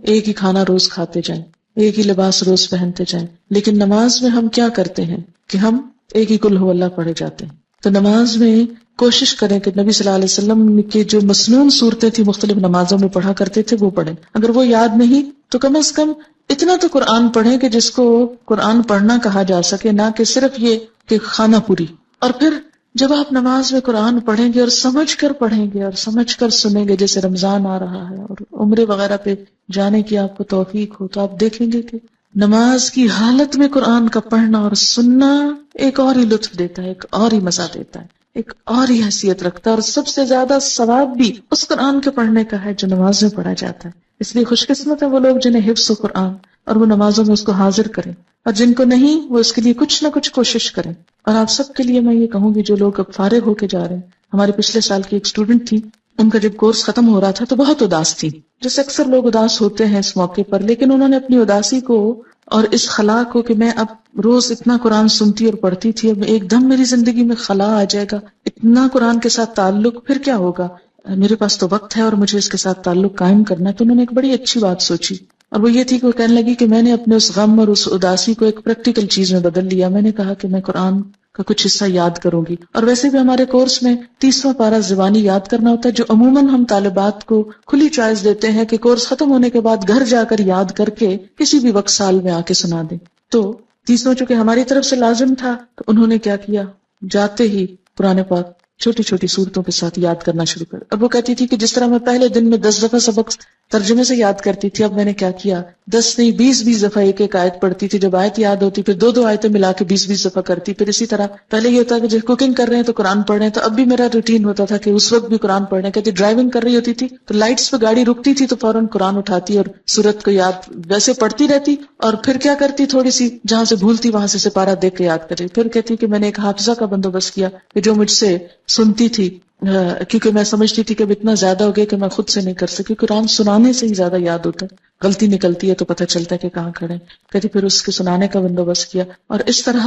ایک ہی کھانا روز کھاتے جائیں، ایک ہی لباس روز پہنتے جائیں. لیکن نماز میں ہم کیا کرتے ہیں کہ ہم ایک ہی قل ہو اللہ پڑھے جاتے ہیں. تو نماز میں کوشش کریں کہ نبی صلی اللہ علیہ وسلم کی جو مسنون صورتیں تھی مختلف نمازوں میں پڑھا کرتے تھے وہ پڑھیں. اگر وہ یاد نہیں تو کم از کم اتنا تو قرآن پڑھیں کہ جس کو قرآن پڑھنا کہا جا سکے، نہ کہ صرف یہ کہ خانہ پوری. اور پھر جب آپ نماز میں قرآن پڑھیں گے اور سمجھ کر پڑھیں گے اور سمجھ کر سنیں گے، جیسے رمضان آ رہا ہے اور عمرے وغیرہ پہ جانے کی آپ کو توفیق ہو، تو آپ دیکھیں گے کہ نماز کی حالت میں قرآن کا پڑھنا اور سننا ایک اور ہی لطف دیتا ہے، ایک اور ہی مزہ دیتا ہے، ایک اور ہی حیثیت رکھتا ہے. اور سب سے زیادہ ثواب بھی اس قرآن کے پڑھنے کا ہے جو نماز میں پڑھا جاتا ہے. اس لیے خوش قسمت ہے وہ لوگ جنہیں حفظ و قرآن اور وہ نمازوں میں اس کو حاضر کریں، اور جن کو نہیں وہ اس کے لیے کچھ نہ کچھ کوشش کریں. اور آپ سب کے لیے میں یہ کہوں گی جو لوگ اب فارغ ہو کے جا رہے ہیں، ہمارے پچھلے سال کی ایک اسٹوڈنٹ تھی، ان کا جب کورس ختم ہو رہا تھا تو بہت اداس تھی، جیسے اکثر لوگ اداس ہوتے ہیں اس موقع پر. لیکن انہوں نے اپنی اداسی کو اور اس خلا کو کہ میں اب روز اتنا قرآن سنتی اور پڑھتی تھی، اب ایک دم میری زندگی میں خلا آ جائے گا، اتنا قرآن کے ساتھ تعلق، پھر کیا ہوگا؟ میرے پاس تو وقت ہے اور مجھے اس کے ساتھ تعلق قائم کرنا ہے. تو انہوں نے ایک بڑی اچھی بات سوچی، اور وہ یہ تھی کہ وہ کہنے لگی کہ میں نے اپنے اس غم اور اس اداسی کو ایک پریکٹیکل چیز میں بدل لیا. میں نے کہا کہ میں قرآن کا کچھ حصہ یاد کروں گی. اور ویسے بھی ہمارے کورس میں 30واں پارہ زبانی یاد کرنا ہوتا ہے، جو عموماً ہم طالبات کو کھلی چوائس دیتے ہیں کہ کورس ختم ہونے کے بعد گھر جا کر یاد کر کے کسی بھی وقت سال میں آ کے سنا دیں. تو 30واں چونکہ ہماری طرف سے لازم تھا تو انہوں نے کیا کیا، جاتے ہی قرآن پاک چھوٹی چھوٹی صورتوں کے ساتھ یاد کرنا شروع کر. اب وہ کہتی تھی کہ جس طرح میں پہلے دن میں 10 دفعہ سبق ترجمے سے یاد کرتی تھی، اب میں نے کیا کیا 10 نہیں 20 دفعہ ایک ایک آیت پڑھتی تھی. جب آیت یاد ہوتی پھر 2 آیتیں ملا کے 20 دفعہ کرتی. پھر اسی طرح پہلے یہ ہوتا ہے کہ جب کوکنگ کر رہے ہیں تو قرآن پڑھ رہے ہیں، تو اب بھی میرا روٹین ہوتا تھا کہ اس وقت بھی قرآن پڑھ رہے ہیں. کہتی ڈرائیونگ کر رہی ہوتی تھی تو لائٹس پہ گاڑی رکتی تھی تو فوراً قرآن اٹھاتی اور سورت کو یاد ویسے پڑھتی رہتی، اور پھر کیا کرتی تھوڑی سی جہاں سے بھولتی وہاں سے سپارہ دیکھ کے یاد کر رہی. پھر کہتی کہ میں نے ایک حافظہ کا بندوبست کیا کہ جو مجھ سے سنتی تھی، کیونکہ میں سمجھتی تھی کہ اب اتنا زیادہ ہو گیا کہ میں خود سے نہیں کر سکی. قرآن سنانے سے ہی زیادہ یاد ہوتا ہے، غلطی نکلتی ہے تو پتہ چلتا ہے کہ کہاں کھڑے. کہتی پھر اس کے سنانے کا بندوبست کیا. اور اس طرح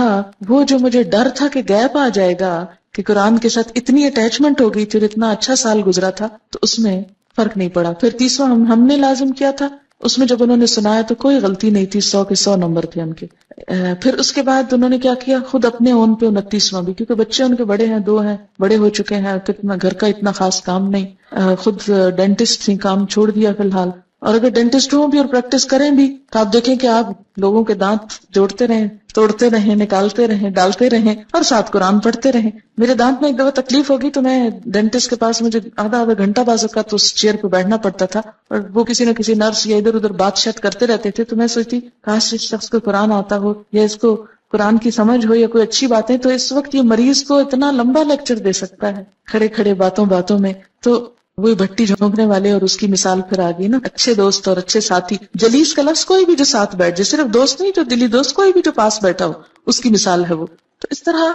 وہ جو مجھے ڈر تھا کہ گیپ آ جائے گا، کہ قرآن کے ساتھ اتنی اٹیچمنٹ ہو گئی تھی اور اتنا اچھا سال گزرا تھا، تو اس میں فرق نہیں پڑا. پھر 30واں ہم نے لازم کیا تھا، اس میں جب انہوں نے سنایا تو کوئی غلطی نہیں تھی، 100 کے 100 نمبر تھے ان کے. پھر اس کے بعد انہوں نے کیا کیا، خود اپنے اون پہ 29واں بھی، کیونکہ بچے ان کے بڑے ہیں، 2 ہیں، بڑے ہو چکے ہیں، کتنا گھر کا اتنا خاص کام نہیں. خود ڈینٹسٹ تھی، کام چھوڑ دیا فی الحال. اور اگر ڈینٹسٹ ہوں بھی اور پریکٹس کریں بھی تو آپ دیکھیں کہ آپ لوگوں کے دانت جوڑتے رہیں، توڑتے رہیں، نکالتے رہیں، ڈالتے رہیں اور ساتھ قرآن پڑھتے رہیں. میرے دانت میں ایک دفعہ تکلیف ہوگی تو میں ڈینٹسٹ کے پاس مجھے آدھا گھنٹہ بعض اوقات اس چیئر پہ بیٹھنا پڑتا تھا، اور وہ کسی نہ کسی نرس یا ادھر ادھر بات شات کرتے رہتے تھے. تو میں سوچتی کاش اس شخص کو قرآن آتا ہو یا اس کو قرآن کی سمجھ ہو یا کوئی اچھی باتیں، تو اس وقت یہ مریض کو اتنا لمبا لیکچر دے سکتا ہے کھڑے کھڑے باتوں میں. تو وہی بھٹی جھونکنے والے اور اس کی مثال پھر آ گئی نا، اچھے دوست اور اچھے ساتھی. جلیس کا لفظ کوئی بھی جو ساتھ بیٹھ جائے، صرف دوست نہیں، جو دلی دوست، کوئی بھی جو پاس بیٹھا ہو، اس کی مثال ہے وہ. تو اس طرح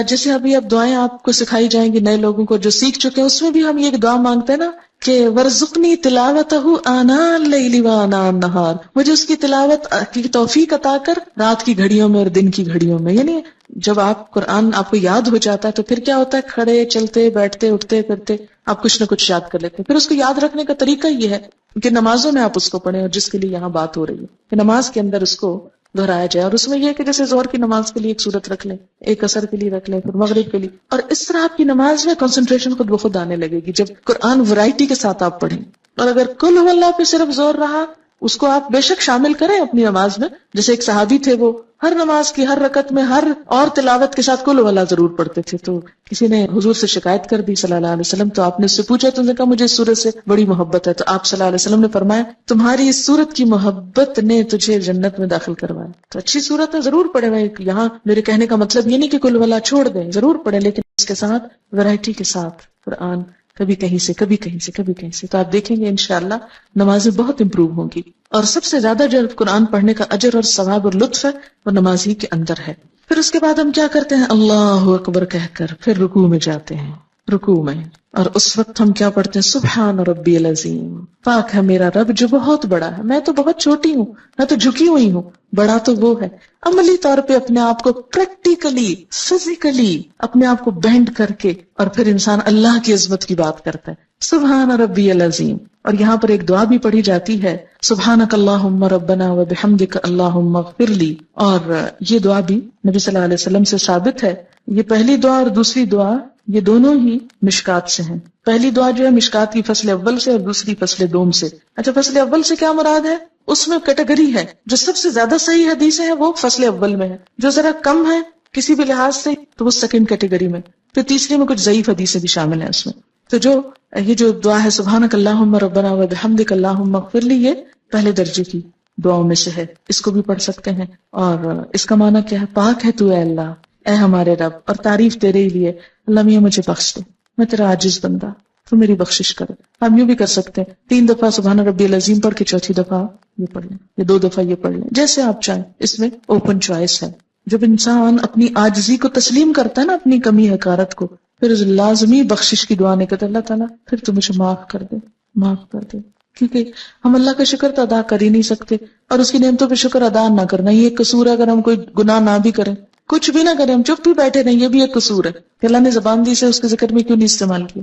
جیسے ابھی اب دعائیں آپ کو سکھائی جائیں گی نئے لوگوں کو جو سیکھ چکے ہیں، اس میں بھی ہم یہ دعا مانگتے ہیں نا کہ ورزقنی تلاوتہ آناء اللیل وآناء النہار، مجھے اس کی تلاوت کی توفیق عطا کر رات کی گھڑیوں میں اور دن کی گھڑیوں میں. یعنی جب آپ قرآن آپ کو یاد ہو جاتا ہے تو پھر کیا ہوتا ہے، کھڑے چلتے بیٹھتے اٹھتے پھرتے آپ کچھ نہ کچھ یاد کر لیتے ہیں. پھر اس کو یاد رکھنے کا طریقہ یہ ہے کہ نمازوں میں آپ اس کو پڑھیں، اور جس کے لیے یہاں بات ہو رہی ہے کہ نماز کے اندر اس کو دہرایا جائے. اور اس میں یہ کہ جیسے ظہر کی نماز کے لیے ایک سورت رکھ لیں، ایک عصر کے لیے رکھ لیں، پھر مغرب کے لیے، اور اس طرح آپ کی نماز میں کنسنٹریشن خود بخود آنے لگے گی جب قرآن ورائٹی کے ساتھ آپ پڑھیں. اور اگر کل هو اللہ پہ صرف زور رہا، اس کو آپ بے شک شامل کریں اپنی نماز میں. جیسے ایک صحابی تھے، وہ ہر نماز کی ہر رکعت میں ہر اور تلاوت کے ساتھ کل هو اللہ ضرور پڑھتے تھے. تو کسی نے حضور سے شکایت کر دی صلی اللہ علیہ وسلم، تو آپ نے اس سے پوچھا تو انہوں نے کہا مجھے اس سورت سے بڑی محبت ہے. تو آپ صلی اللہ علیہ وسلم نے فرمایا تمہاری اس سورت کی محبت نے تجھے جنت میں داخل کروایا. تو اچھی سورت ہے، ضرور پڑھیں. یہاں میرے کہنے کا مطلب یہ نہیں کہ کل هو اللہ چھوڑ دیں، ضرور پڑھیں، لیکن اس کے ساتھ ورائٹی کے ساتھ قرآن، کبھی کہیں سے کبھی کہیں سے کبھی کہیں سے. تو آپ دیکھیں گے انشاءاللہ نمازیں بہت امپروو ہوں گی. اور سب سے زیادہ جو قرآن پڑھنے کا اجر اور ثواب اور لطف ہے وہ نماز ہی کے اندر ہے. پھر اس کے بعد ہم کیا کرتے ہیں، اللہ اکبر کہہ کر پھر رکوع میں جاتے ہیں. رکوع میں اور اس وقت ہم کیا پڑھتے ہیں، سبحان ربی العظیم، پاک ہے میرا رب جو بہت بڑا ہے، میں تو بہت چھوٹی ہوں، میں تو جھکی ہوئی ہوں، بڑا تو وہ ہے. عملی طور پہ اپنے آپ کو پریکٹیکلی فزیکلی اپنے آپ کو بینڈ کر کے، اور پھر انسان اللہ کی عظمت کی بات کرتا ہے، سبحان ربی العظیم. اور یہاں پر ایک دعا بھی پڑھی جاتی ہے، سبحانک اللہم ربنا وبحمدک اللہم اغفر لی. اور یہ دعا بھی نبی صلی اللہ علیہ وسلم سے ثابت ہے. یہ پہلی دعا اور دوسری دعا یہ دونوں ہی مشکات سے ہیں. پہلی دعا جو ہے مشکات کی فصل اول سے اور دوسری فصل دوم سے. اچھا، فصل اول سے کیا مراد ہے، اس میں کیٹیگری ہے. جو سب سے زیادہ صحیح حدیثیں ہیں وہ فصل اول میں ہے، جو ذرا کم ہے کسی بھی لحاظ سے تو وہ سیکنڈ کیٹیگری میں، پھر تیسری میں کچھ ضعیف حدیثیں بھی شامل ہیں اس میں. تو یہ جو دعا ہے سبحانک اللہم ربنا وبحمدک اللہم اغفر لی، یہ پہلے درجے کی دعاؤں میں سے ہے. اس کو بھی پڑھ سکتے ہیں. اور اس کا معنی کیا ہے، پاک ہے تو اے اللہ، اے ہمارے رب، اور تعریف تیرے ہی لیے. اللہ میاں مجھے بخش دے، میں تیرا عاجز بندہ، تو میری بخشش کر. ہم یوں بھی کر سکتے ہیں 3 دفعہ سبحان ربی العظیم پڑھ کے 4تھی دفعہ یہ پڑھ لیں یا 2 دفعہ یہ پڑھ لیں، جیسے آپ چاہیں. اس میں اوپن چوائس ہے. جب انسان اپنی عاجزی کو تسلیم کرتا ہے نا، اپنی کمی حقارت کو، پھر لازمی بخشش کی دعا نہیں کرتا، اللہ تعالیٰ پھر تو مجھے معاف کر دے، معاف کر دے. کیونکہ ہم اللہ کا شکر تو ادا کر ہی نہیں سکتے، اور اس کی نعمتوں پہ شکر ادا نہ کرنا یہ ایک قصور ہے. اگر ہم کوئی گناہ نہ بھی کریں، کچھ بھی نہ کریں، ہم چپ بھی بیٹھے رہیں، یہ بھی ایک قصور ہے کہ اللہ نے زبان دی سے اس کے ذکر میں کیوں نہیں استعمال کیا.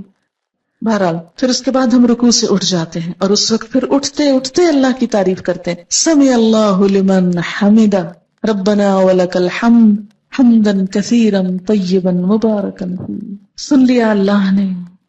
بہرحال پھر اس کے بعد ہم رکوع سے اٹھ جاتے ہیں، اور اس وقت پھر اٹھتے اٹھتے اللہ کی تعریف کرتے ہیں. سمع اللہ لمن حمدہ ربنا ولک الحمد حمدن کثیرن طیبن مبارکن فی. سن لیا اللہ نے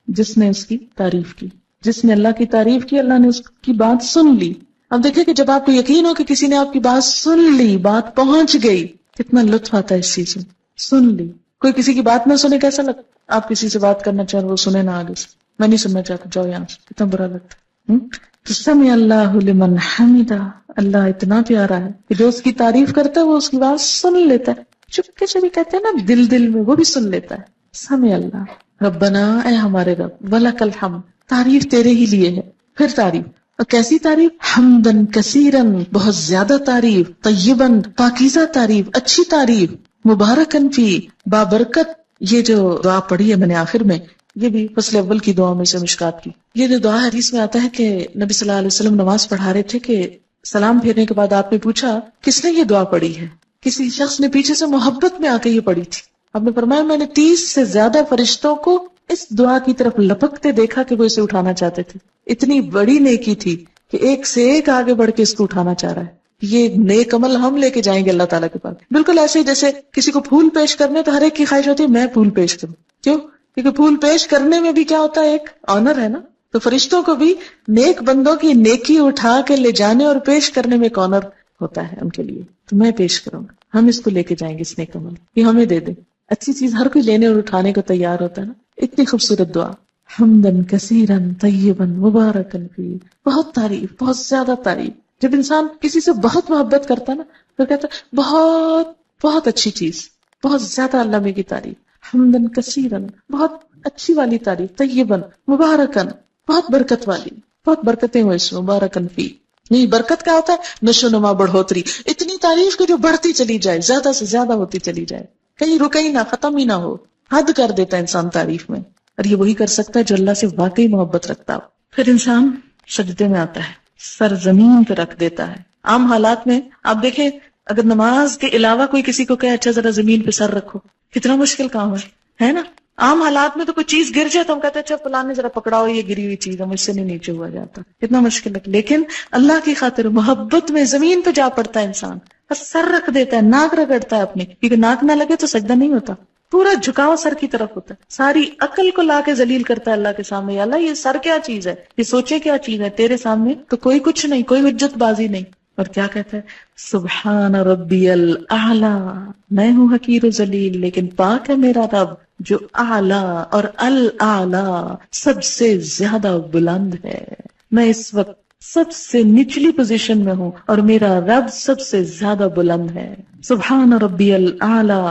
جس نے اس کی تعریف کی، جس نے اللہ کی تعریف کی، اللہ نے اس کی بات سن لی. اب دیکھیں کہ جب آپ کو یقین ہو کہ کسی نے آپ کی بات سن لی، بات پہنچ گئی، کتنا لطف آتا ہے اس چیز میں. سن لی. کوئی کسی کی بات نہ سنے کیسا لگتا؟ آپ کسی سے بات کرنا چاہ رہے وہ سنے نہ آگے سے، میں نہیں سننا چاہتا، جاؤ یہاں سے، کتنا برا لگتا ہے. تو سمع اللہ لمن حمدہ، اللہ اتنا پیارا ہے کہ جو اس کی تعریف کرتا ہے وہ اس کی بات سن لیتا ہے. چپکے سے بھی کہتے ہیں نا، دل میں، وہ بھی سن لیتا ہے. سمع اللہ ربنا، اے ہمارے رب، ولک الحمد، تعریف تیرے ہی لیے ہے. پھر تعریف، اور کیسی تعریف؟ حمدن کثیرن، بہت زیادہ تعریف، طیبن، پاکیزہ تعریف، اچھی تعریف، مبارکن فی، بابرکت. یہ جو دعا پڑھی ہے میں نے آخر میں، یہ بھی فصل اول کی دعا میں سے مشکات کی. یہ جو دعا حدیث میں آتا ہے کہ نبی صلی اللہ علیہ وسلم نماز پڑھا رہے تھے کہ سلام پھیرنے کے بعد آپ نے پوچھا کس نے یہ دعا پڑھی ہے؟ کسی شخص نے پیچھے سے محبت میں آ کے یہ پڑھی تھی. آپ نے فرمایا میں نے 30 سے زیادہ فرشتوں کو اس دعا کی طرف لپکتے دیکھا کہ وہ اسے اٹھانا چاہتے تھے. اتنی بڑی نیکی تھی کہ ایک سے ایک آگے بڑھ کے اس کو اٹھانا چاہ رہا ہے. یہ نیک عمل ہم لے کے جائیں گے اللہ تعالیٰ کے پاس. بالکل ایسے ہی جیسے کسی کو پھول پیش کرنے تو ہر ایک کی خواہش ہوتی ہے میں پھول پیش کروں. کیوں؟ کیونکہ پھول پیش کرنے میں بھی کیا ہوتا ہے؟ ایک آنر ہے نا. تو فرشتوں کو بھی نیک بندوں کی نیکی اٹھا کے لے جانے اور پیش کرنے میں ایک آنر ہوتا ہے ان کے لیے. تو میں پیش کروں گا، ہم اس کو لے کے جائیں گے، اس نیک عمل یہ ہمیں دے دیں. اچھی چیز ہر کوئی لینے اور اٹھانے کو تیار ہوتا ہے نا. اتنی خوبصورت دعا، حمدن کثیرن طیبن مبارکن فی. بہت تعریف، بہت زیادہ تعریف. جب انسان کسی سے بہت محبت کرتا ہے نا تو کہتا ہے بہت بہت اچھی چیز، بہت زیادہ علامے کی تعریف. حمدن کثیرن، بہت اچھی والی تعریف. طیبن، مبارکن، بہت برکت والی، بہت برکتیں ہوئے اس میں. مبارکن فی، نہیں برکت کیا ہوتا ہے؟ نشو نما، بڑھوتری. اتنی تعریف کہ جو بڑھتی چلی جائے، زیادہ سے زیادہ ہوتی چلی جائے، کہیں رکے ہی نہ، ختم ہی نہ ہو. حد کر دیتا ہے انسان تعریف میں. اور یہ وہی کر سکتا ہے جو اللہ سے واقعی محبت رکھتا ہو. پھر انسان سجدے میں آتا ہے، سر زمین پہ رکھ دیتا ہے. عام حالات میں آپ دیکھیں اگر نماز کے علاوہ کوئی کسی کو کہے اچھا ذرا زمین پہ سر رکھو، کتنا مشکل کام ہے نا. عام حالات میں تو کوئی چیز گر جائے تو ہم کہتے ہیں اچھا فلاں نے ذرا پکڑاؤ یہ گری ہوئی چیز ہے، مجھ سے نہیں نیچے ہوا جاتا. کتنا مشکل ہے. لیکن اللہ کی خاطر محبت میں زمین پہ جا پڑتا ہے انسان، بس سر رکھ دیتا ہے، ناک رگڑتا ہے اپنے، کیونکہ ناک نہ لگے تو سجدہ نہیں ہوتا. پورا جھکاؤ سر کی طرف ہوتا ہے. ساری عقل کو لا کے ذلیل کرتا ہے اللہ کے سامنے. اللہ یہ سر کیا چیز ہے، یہ سوچے کیا چیز ہے، تیرے سامنے تو کوئی کچھ نہیں، کوئی حجت بازی نہیں. اور کیا کہتا ہے؟ سبحان ربی الاعلی، میں ہوں حقیر و ذلیل لیکن پاک ہے میرا رب جو اعلی اور الاعلی سب سے زیادہ بلند ہے. میں اس وقت سب سے نچلی پوزیشن میں ہوں اور میرا رب سب سے زیادہ بلند ہے. سبحان ربی الاعلی.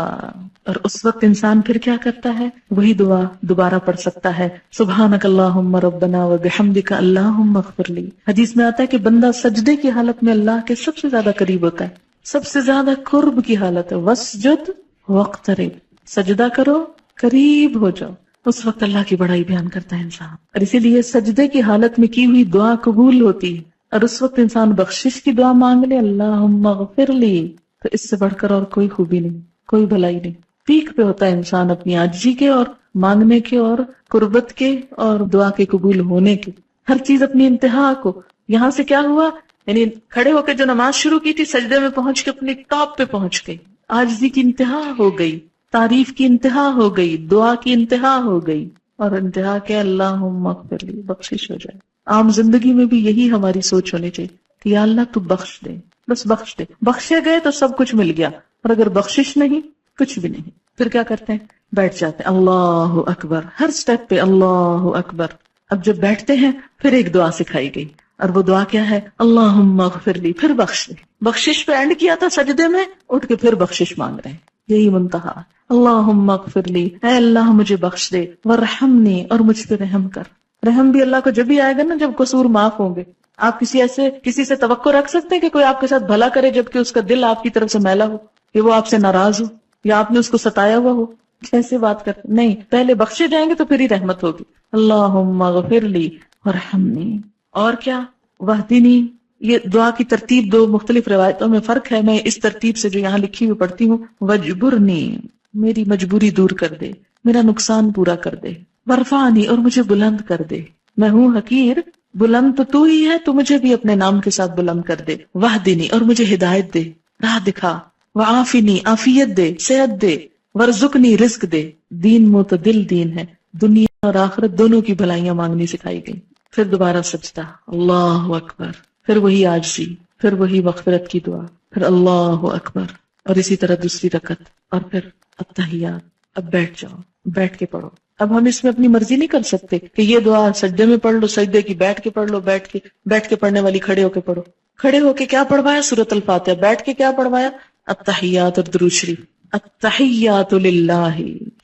اور اس وقت انسان پھر کیا کرتا ہے؟ وہی دعا دوبارہ پڑھ سکتا ہے، سبحانک اللہم ربنا وبحمدک اللہم اغفر لی. حدیث میں آتا ہے کہ بندہ سجدے کی حالت میں اللہ کے سب سے زیادہ قریب ہوتا ہے، سب سے زیادہ قرب کی حالت ہے. واسجد واقترب، سجدہ کرو، قریب ہو جاؤ. اس وقت اللہ کی بڑائی بیان کرتا ہے انسان. اور اسی لیے سجدے کی حالت میں کی ہوئی دعا قبول ہوتی ہے. اور اس وقت انسان بخشش کی دعا مانگ لے، اللہم اغفر لی، تو اس سے بڑھ کر اور کوئی خوبی نہیں، کوئی بھلائی نہیں. پیک پہ ہوتا ہے انسان اپنی عاجزی کے اور مانگنے کے اور قربت کے اور دعا کے قبول ہونے کے. ہر چیز اپنی انتہا کو. یہاں سے کیا ہوا؟ یعنی کھڑے ہو کے جو نماز شروع کی تھی، سجدے میں پہنچ کے اپنی ٹاپ پہ پہنچ گئی. عاجزی کی انتہا ہو گئی، تعریف کی انتہا ہو گئی، دعا کی انتہا ہو گئی. اور انتہا کے اللہم اغفر لی، بخشش ہو جائے. عام زندگی میں بھی یہی ہماری سوچ ہونی چاہیے کہ یا اللہ تو بخش دے، بس بخش دے. بخشے گئے تو سب کچھ مل گیا، اور اگر بخشش نہیں کچھ بھی نہیں. پھر کیا کرتے ہیں؟ بیٹھ جاتے ہیں. اللہ اکبر، ہر سٹیپ پہ اللہ اکبر. اب جب بیٹھتے ہیں پھر ایک دعا سکھائی گئی، اور وہ دعا کیا ہے؟ اللہم اغفر لی. پھر بخش دے. بخشش پہ اینڈ کیا تھا سجدے میں، اٹھ کے پھر بخشش مانگ رہے ہیں. یہی منتہا. اللہم اغفر لی، اے اللہ مجھے بخش دے، ورحمنی، اور مجھ پہ رحم کر. رحم بھی اللہ کو جب بھی آئے گا نا جب قصور معاف ہوں گے. آپ کسی سے توقع رکھ سکتے ہیں کہ کوئی آپ کے ساتھ بھلا کرے جبکہ اس کا دل آپ کی طرف سے میلا ہو، کہ وہ آپ سے ناراض ہو یا آپ نے اس کو ستایا ہوا ہو؟ کیسے بات کرتے؟ نہیں، پہلے بخشے جائیں گے تو پھر ہی رحمت ہوگی. اللہم اغفر لی ورحمنی. اور کیا؟ واہدنی. یہ دعا کی ترتیب دو مختلف روایتوں میں فرق ہے. میں اس ترتیب سے جو یہاں لکھی ہوئی پڑھتی ہوں. وجبرنی، میری مجبوری دور کر دے، میرا نقصان پورا کر دے. ورفانی، اور مجھے بلند کر دے. میں ہوں حقیر، بلند تو ہی ہے، تو مجھے بھی اپنے نام کے ساتھ بلند کر دے. واہدنی، اور مجھے ہدایت دے، راہ دکھا. وعافنی عافیت دے، صحت دے، ورزقنی رزق دے. دین معتدل دین ہے، دنیا اور آخرت دونوں کی بھلائیاں مانگنی سکھائی گئی. پھر دوبارہ سجدہ، اللہ اکبر، پھر وہی عاجزی، پھر وہی مغفرت کی دعا، پھر اللہ اکبر، اور اسی طرح دوسری رکعت، اور پھر التحیات. اب بیٹھ جاؤ، بیٹھ کے پڑھو. اب ہم اس میں اپنی مرضی نہیں کر سکتے کہ یہ دعا سجدے میں پڑھ لو، سجدے کی بیٹھ کے پڑھ لو، بیٹھ کے پڑھنے والی کھڑے ہو کے پڑھو. کھڑے ہو کے کیا پڑھوایا؟ سورۃ الفاتحہ. بیٹھ کے کیا پڑھوایا؟ التحیات اور درود شریف. التحیات للہ،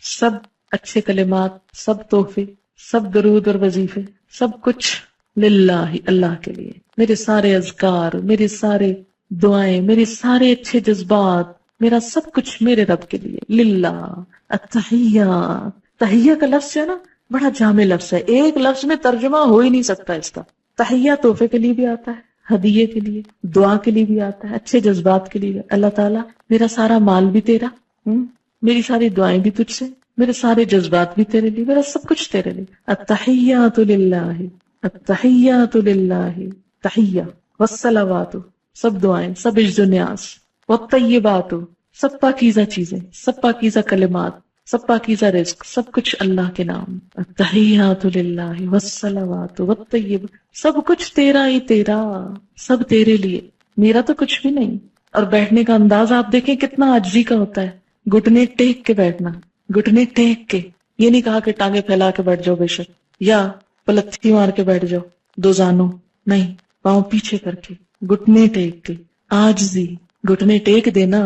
سب اچھے کلمات، سب تحفے، سب درود اور وظیفے، سب کچھ للہ، اللہ کے لیے. میرے سارے اذکار، میرے سارے دعائیں، میرے سارے اچھے جذبات، میرا سب کچھ میرے رب کے لیے، للہ. التحیات، تحیہ کا لفظ ہے نا، بڑا جامع لفظ ہے، ایک لفظ میں ترجمہ ہو ہی نہیں سکتا اس کا. تحیہ تحفے کے لیے بھی آتا ہے، ہدیے کے لیے، دعا کے لیے بھی آتا ہے، اچھے جذبات کے لیے. اللہ تعالیٰ میرا سارا مال بھی تیرا، میری ساری دعائیں بھی تجھ سے، میرے سارے جذبات بھی تیرے لیے، میرا سب کچھ تیرے لیے. التحیات للہ، التحیات للہ، تحیہ والصلوات، سب دعائیں، سب عجز و نیاز، والطیبات، سب پاکیزہ چیزیں، سب پاکیزہ کلمات، سب پاکیزہ رزق، سب کچھ اللہ کے نام. التحیات للہ والصلوات والطیبات، سب کچھ تیرا ہی تیرا، سب تیرے لیے، میرا تو کچھ بھی نہیں. اور بیٹھنے کا انداز آپ دیکھیں کتنا عاجزی کا ہوتا ہے، گھٹنے ٹیک کے بیٹھنا، گھٹنے ٹیک کے. یہ نہیں کہا کہ ٹانگیں پھیلا کے بیٹھ جاؤ بے شک، یا پلتھی مار کے بیٹھ جاؤ دو زانوں، نہیں، پاؤں پیچھے کر کے، گھٹنے ٹیک کے، عاجزی. گھٹنے ٹیک دینا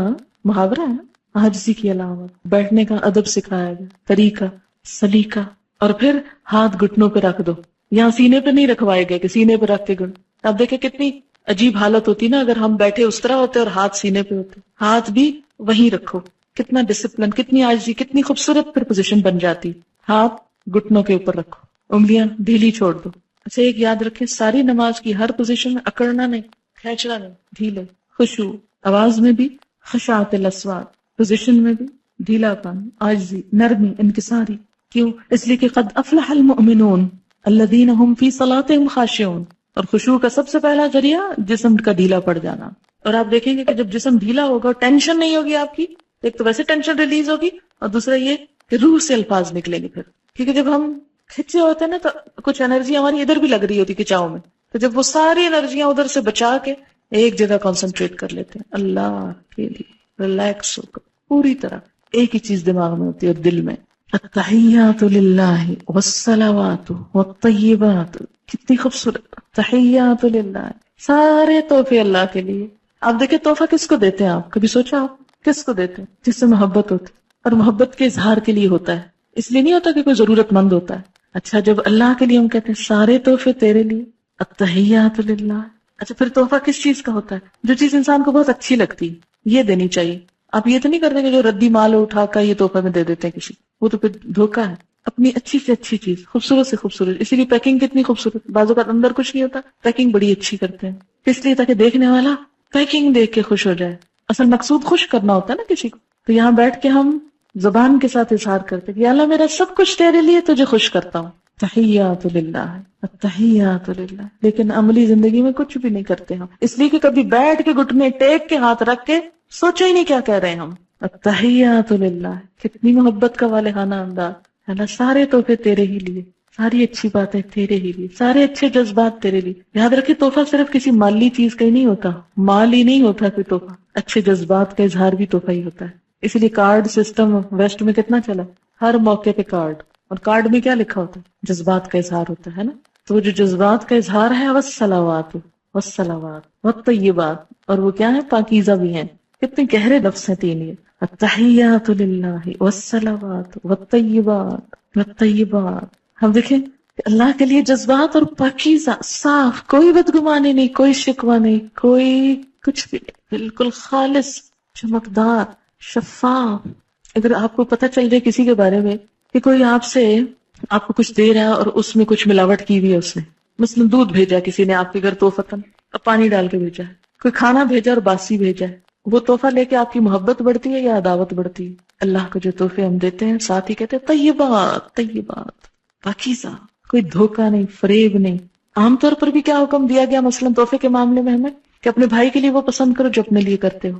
محاورہ ہے، عاجزی کی علامت. بیٹھنے کا ادب سکھایا گیا، طریقہ، سلیقہ. اور پھر ہاتھ گھٹنوں پہ رکھ دو، یہاں سینے پہ نہیں رکھوائے گئے کہ سینے پہ رکھ کے گھٹ. اب دیکھیں کتنی عجیب حالت ہوتی نا اگر ہم بیٹھے اس طرح ہوتے اور ہاتھ سینے پہ ہوتے. ہاتھ بھی وہیں رکھو، کتنا ڈسپلن، کتنی عاجزی، کتنی خوبصورت پھر پوزیشن بن جاتی. ہاتھ گھٹنوں کے اوپر رکھو، انگلیاں ڈھیلی چھوڑ دو. اچھا ایک یاد رکھیں، ساری نماز کی ہر پوزیشن میں اکڑنا نہیں، کھینچنا نہیں، ڈھیلے. خشوع، آواز میں بھی خشاعت الاصوات، پوزیشن میں بھی ڈھیلا پن، عاجزی، نرمی، انکساری. کیوں؟ اس لیے کہ قد افلح المؤمنون الذین هم فی صلاتهم خاشعون. اور خشوع کا سب سے پہلا ذریعہ جسم کا ڈھیلا پڑ جانا. اور آپ دیکھیں گے کہ جب جسم ڈھیلا ہوگا، ٹینشن نہیں ہوگی آپ کی، ایک تو ویسے ٹینشن ریلیز ہوگی، اور دوسرا یہ کہ روح سے الفاظ نکلیں گے پھر. کیونکہ جب ہم کھچے ہوتے ہیں نا تو کچھ انرجی ہماری ادھر بھی لگ رہی ہوتی کھچاؤ میں، تو جب وہ ساری انرجیاں ادھر سے بچا کے ایک جگہ کانسنٹریٹ کر لیتے ہیں اللہ کے لیے، ریلیکس ہو کر پوری طرح ایک ہی چیز دماغ میں ہوتی ہے اور دل میں. التحیات للہ والصلوات والطیبات، کتنی خوبصورت. تحیات للہ، سارے تحفے اللہ کے لیے. آپ دیکھیں تحفہ کس کو دیتے ہیں؟ آپ کبھی سوچا آپ کس کو دیتے ہیں؟ جس سے محبت ہوتی، اور محبت کے اظہار کے لیے ہوتا ہے، اس لیے نہیں ہوتا کہ کوئی ضرورت مند ہوتا ہے. اچھا جب اللہ کے لیے ہم کہتے ہیں سارے تحفے تیرے لیے، التحیات للہ. اچھا پھر تحفہ کس چیز کا ہوتا ہے؟ جو چیز انسان کو بہت اچھی لگتی یہ دینی چاہیے. آپ یہ تو نہیں کرتے کہ جو ردی مال اٹھا کر یہ تحفہ میں دے دیتے ہیں کسی، وہ تو پھر دھوکہ ہے. اپنی اچھی سے اچھی چیز، خوبصورت سے خوبصورت. اسی لیے پیکنگ کتنی خوبصورت، بعض اوقات اندر کچھ نہیں ہوتا، پیکنگ بڑی اچھی کرتے ہیں. اس لیے تاکہ دیکھنے والا پیکنگ دیکھ کے خوش ہو جائے. اصل مقصود خوش کرنا ہوتا ہے نا کسی کو. تو یہاں بیٹھ کے ہم زبان کے ساتھ اظہار کرتے کہ اللہ میرا سب کچھ تیرے لیے، تجھے خوش کرتا ہوں. تحیات للہ، التحیات للہ. لیکن عملی زندگی میں کچھ بھی نہیں کرتے ہم، اس لیے کہ کبھی بیٹھ کے گھٹنے ٹیک کے ہاتھ رکھ کے سوچو ہی نہیں کیا کہہ رہے ہیں ہم. التحیات للہ، کتنی محبت کا والہانہ انداز. اللہ سارے تحفے تیرے ہی لیے، ساری اچھی باتیں تیرے ہی لیے، سارے اچھے جذبات تیرے لیے. یاد رکھے تحفہ صرف کسی مالی چیز کا ہی نہیں ہوتا، مال ہی نہیں ہوتا کوئی تحفہ، اچھے جذبات کا اظہار بھی تحفہ ہی ہوتا ہے. اس لیے کارڈ سسٹم ویسٹ میں کتنا چلا، ہر موقع پہ کارڈ، اور کارڈ میں کیا لکھا ہوتا ہے؟ جذبات کا اظہار ہوتا ہے نا. تو وہ جو جذبات کا اظہار ہے والصلوات والصلوات والطیبات، اور وہ کیا ہے؟ پاکیزہ بھی ہیں. کتنے گہرے لفظ ہیں تین یہ، التحیات للہ والصلوات والطیبات والطیبات. ہم دیکھیں کہ اللہ کے لیے جذبات اور پاکیزہ، صاف، کوئی بدگمانی نہیں، کوئی شکوہ نہیں، کوئی کچھ بھی نہیں، بالکل خالص، چمکدار، شفاف. اگر آپ کو پتہ چل جائے کسی کے بارے میں کہ کوئی آپ کو کچھ دے رہا ہے اور اس میں کچھ ملاوٹ کی ہوئی ہے، اس نے مثلا دودھ بھیجا کسی نے آپ کے گھر توفتاً اور پانی ڈال کے بھیجا ہے، کوئی کھانا بھیجا اور باسی بھیجا ہے، وہ تحفہ لے کے آپ کی محبت بڑھتی ہے یا عداوت بڑھتی ہے؟ اللہ کو جو تحفے ہم دیتے ہیں ساتھ ہی کہتے ہیں طیبات، طیبات، پاکیزہ، کوئی دھوکہ نہیں، فریب نہیں. عام طور پر بھی کیا حکم دیا گیا مثلا تحفے کے معاملے میں ہمیں کہ اپنے بھائی کے لیے وہ پسند کرو جو اپنے لیے کرتے ہو.